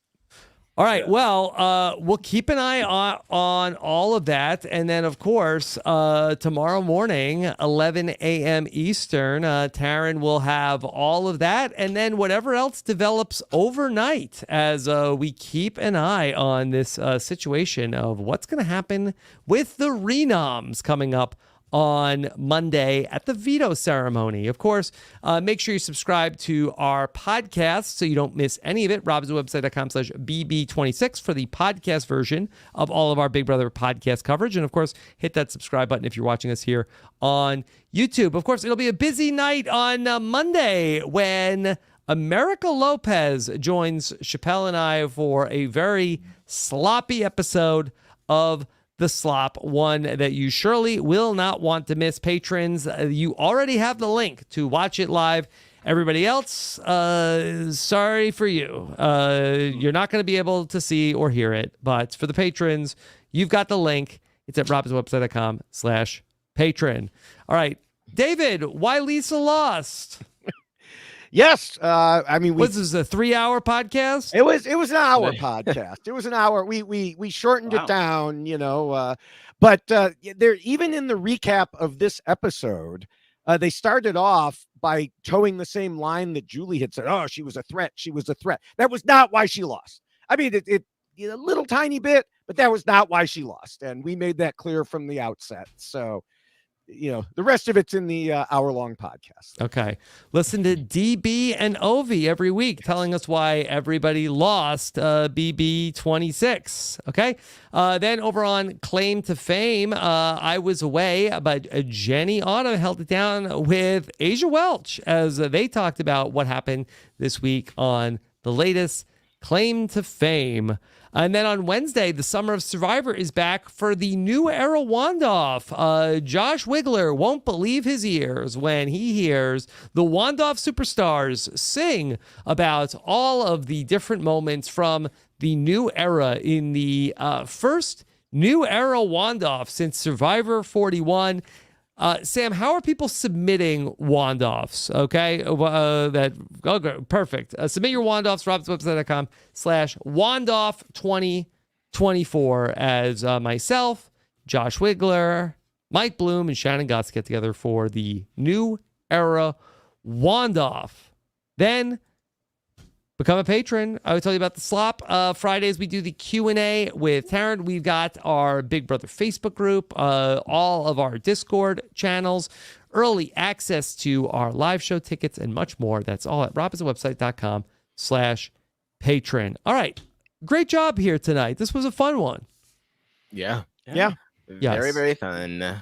All right. Well, we'll keep an eye on all of that. And then, of course, tomorrow morning, 11 a.m. Eastern, Taryn will have all of that. And then whatever else develops overnight as we keep an eye on this situation of what's going to happen with the renoms coming up on Monday at the veto ceremony. Of course, make sure you subscribe to our podcast so you don't miss any of it. robswebsite.com/BB26 for the podcast version of all of our Big Brother podcast coverage. And of course, hit that subscribe button if you're watching us here on YouTube. Of course, it'll be a busy night on Monday when America Lopez joins Chappelle and I for a very sloppy episode of The Slop, one that you surely will not want to miss. Patrons, you already have the link to watch it live. Everybody else, sorry for you. You're not going to be able to see or hear it, but for the patrons, you've got the link. It's at robswebsite.com/patron. All right, David, why Lisa lost? Yes, I mean, was this a 3-hour podcast? It was an hour podcast. It was an hour. We shortened it down, but there, even in the recap of this episode, they started off by towing the same line that Julie had said. Oh, she was a threat. She was a threat. That was not why she lost. I mean, it a little tiny bit, but that was not why she lost, and we made that clear from the outset. So the rest of it's in the hour-long podcast. Okay. Listen to DB and Ovi every week telling us why everybody lost BB26. Okay. Then over on Claim to Fame, I was away, but Jenny Otto held it down with Asia Welch as they talked about what happened this week on the latest Claim to Fame. And then on Wednesday, the Summer of Survivor is back for the new era Wandoff. Josh Wigler won't believe his ears when he hears the Wandoff superstars sing about all of the different moments from the new era in the first new era Wandoff since Survivor 41. Sam, how are people submitting Wandoffs? Okay, perfect. Submit your Wandoffs, robswebsite.com/Wandoff2024 as myself, Josh Wigler, Mike Bloom, and Shannon Gotts get together for the new era Wandoff. Then become a patron. I will tell you about the slop. Fridays, we do the Q&A with Taryn. We've got our Big Brother Facebook group, all of our Discord channels, early access to our live show tickets, and much more. That's all at robswebsite.com/patron. All right. Great job here tonight. This was a fun one. Yeah. Very, very fun.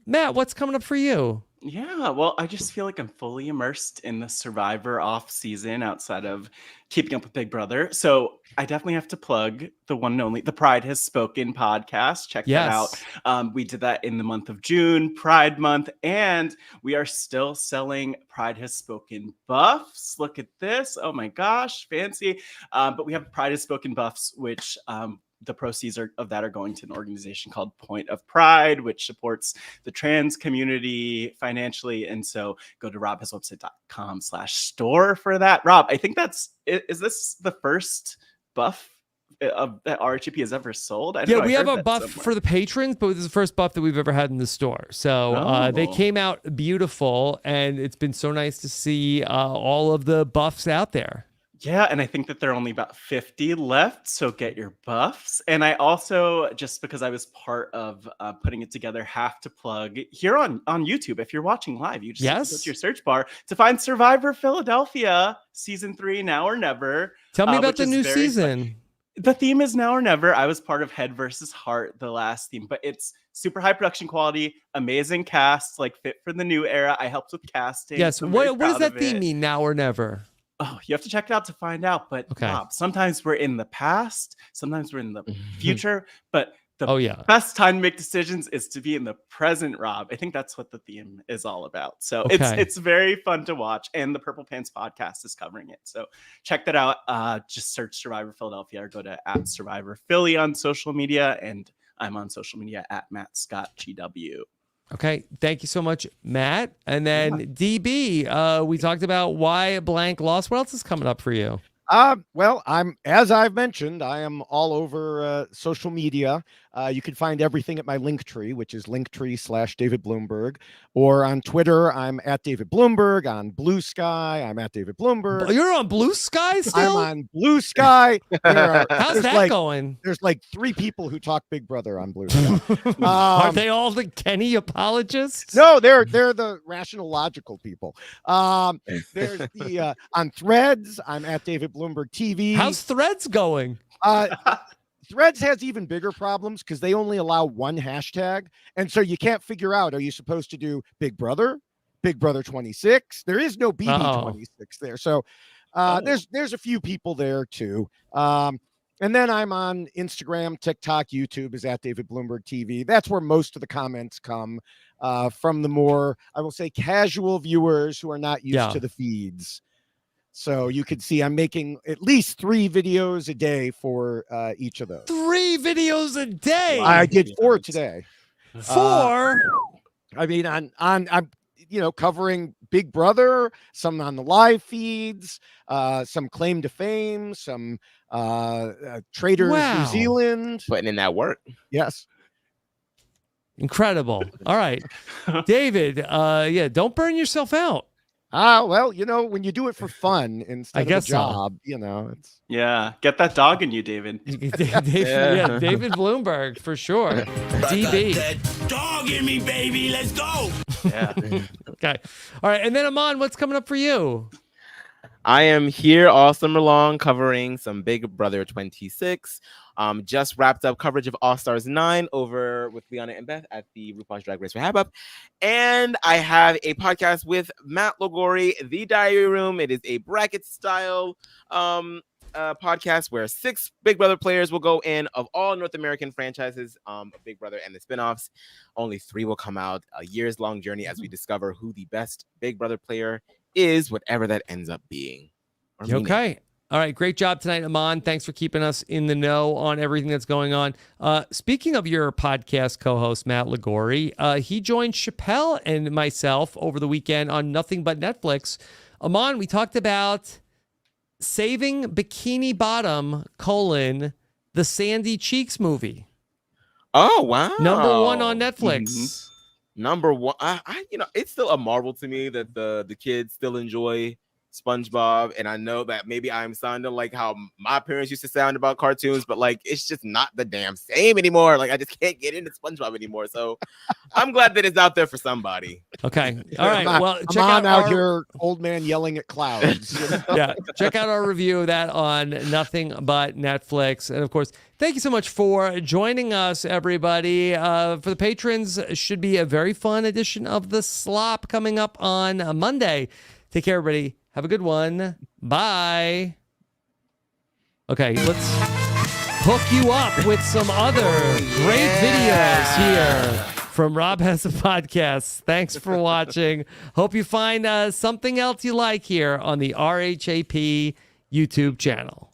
Matt, what's coming up for you? Yeah, well, I just feel like I'm fully immersed in the Survivor off season outside of keeping up with Big Brother. So I definitely have to plug the one and only, the Pride Has Spoken podcast. Check that out. We did that in the month of June, Pride Month, and we are still selling Pride Has Spoken buffs. Look at this. Oh my gosh, fancy. But we have Pride Has Spoken buffs, which the proceeds of that are going to an organization called Point of Pride, which supports the trans community financially. And so go to robhaswebsite.com/store for that. Rob, I think is this the first buff that RHAP has ever sold? I don't know, we have a buff somewhere for the patrons, but this is the first buff that we've ever had in the store. So they came out beautiful, and it's been so nice to see all of the buffs out there. Yeah, and I think that there are only about 50 left, so get your buffs. And I also, just because I was part of putting it together, have to plug here on YouTube. If you're watching live, you just have to go to your search bar to find Survivor Philadelphia Season 3, Now or Never. Tell me about the new season. Fun. The theme is Now or Never. I was part of Head versus Heart, the last theme, but it's super high production quality, amazing cast, like fit for the new era. I helped with casting. Yes, what does that theme mean, Now or Never? Oh, you have to check it out to find out. But Rob, sometimes we're in the past, sometimes we're in the future. But the best time to make decisions is to be in the present, Rob. I think that's what the theme is all about. So it's very fun to watch. And the Purple Pants podcast is covering it. So check that out. Just search Survivor Philadelphia or go to @Survivor Philly on social media. And I'm on social media @MattScottGW. Okay, thank you so much, Matt. And then DB, we talked about why blank lost. What else is coming up for you? Well, as I've mentioned, I am all over social media. You can find everything at my Linktree, which is Linktree/David Bloomberg, or on Twitter, I'm @David Bloomberg. On Blue Sky, I'm @David Bloomberg. You're on Blue Sky still? I'm on Blue Sky. How's that going? There's like 3 people who talk Big Brother on Blue Sky. Are they all the Kenny apologists? No, they're the rational, logical people. There's the on Threads, I'm @David Bloomberg TV. How's Threads going? Threads has even bigger problems because they only allow 1 hashtag. And so you can't figure out, are you supposed to do Big Brother, Big Brother 26? There is no BB26 there. So there's a few people there too. And then I'm on Instagram, TikTok, YouTube is @David Bloomberg TV. That's where most of the comments come from the more, I will say, casual viewers who are not used to the feeds. So you can see I'm making at least 3 videos a day for each of those. 3 videos a day. I did 4 today. 4. I mean, I'm covering Big Brother, some on the live feeds, some Claim to Fame, some Traders New Zealand. Putting in that work. Yes. Incredible. All right, David. Don't burn yourself out. Well, when you do it for fun instead of a guess so. job, it's Yeah, get that dog in you, David. David Bloomberg for sure. DB. That dog in me, baby. Let's go. Yeah. Okay. All right. And then Aman, what's coming up for you? I am here all summer long covering some Big Brother 26. Just wrapped up coverage of All Stars 9 over with Liana and Beth at the RuPaul's Drag Race RHAP. And I have a podcast with Matt Logori, The Diary Room. It is a bracket style podcast where 6 Big Brother players will go in of all North American franchises of Big Brother and the spinoffs. Only 3 will come out. A years long journey as we discover who the best Big Brother player is, whatever that ends up being. Okay. All right. Great job tonight, Aman. Thanks for keeping us in the know on everything that's going on. Speaking of your podcast co-host, Matt Logori, he joined Chappelle and myself over the weekend on Nothing But Netflix. Aman, we talked about Saving Bikini Bottom, the Sandy Cheeks movie. Oh, wow. Number 1 on Netflix. Mm-hmm. Number 1. I it's still a marvel to me that the kids still enjoy SpongeBob, and I know that maybe I'm sounding like how my parents used to sound about cartoons, but like it's just not the damn same anymore. Like I just can't get into SpongeBob anymore. So I'm glad that it's out there for somebody. Okay. All right. Well, check out out here, old man yelling at clouds. Yeah. Check out our review of that on Nothing But Netflix. And of course, thank you so much for joining us, everybody. For the patrons, should be a very fun edition of The Slop coming up on Monday. Take care, everybody. Have a good one. Bye. Okay, let's hook you up with some other great videos here from Rob Has a Podcast. Thanks for watching. Hope you find something else you like here on the RHAP YouTube channel.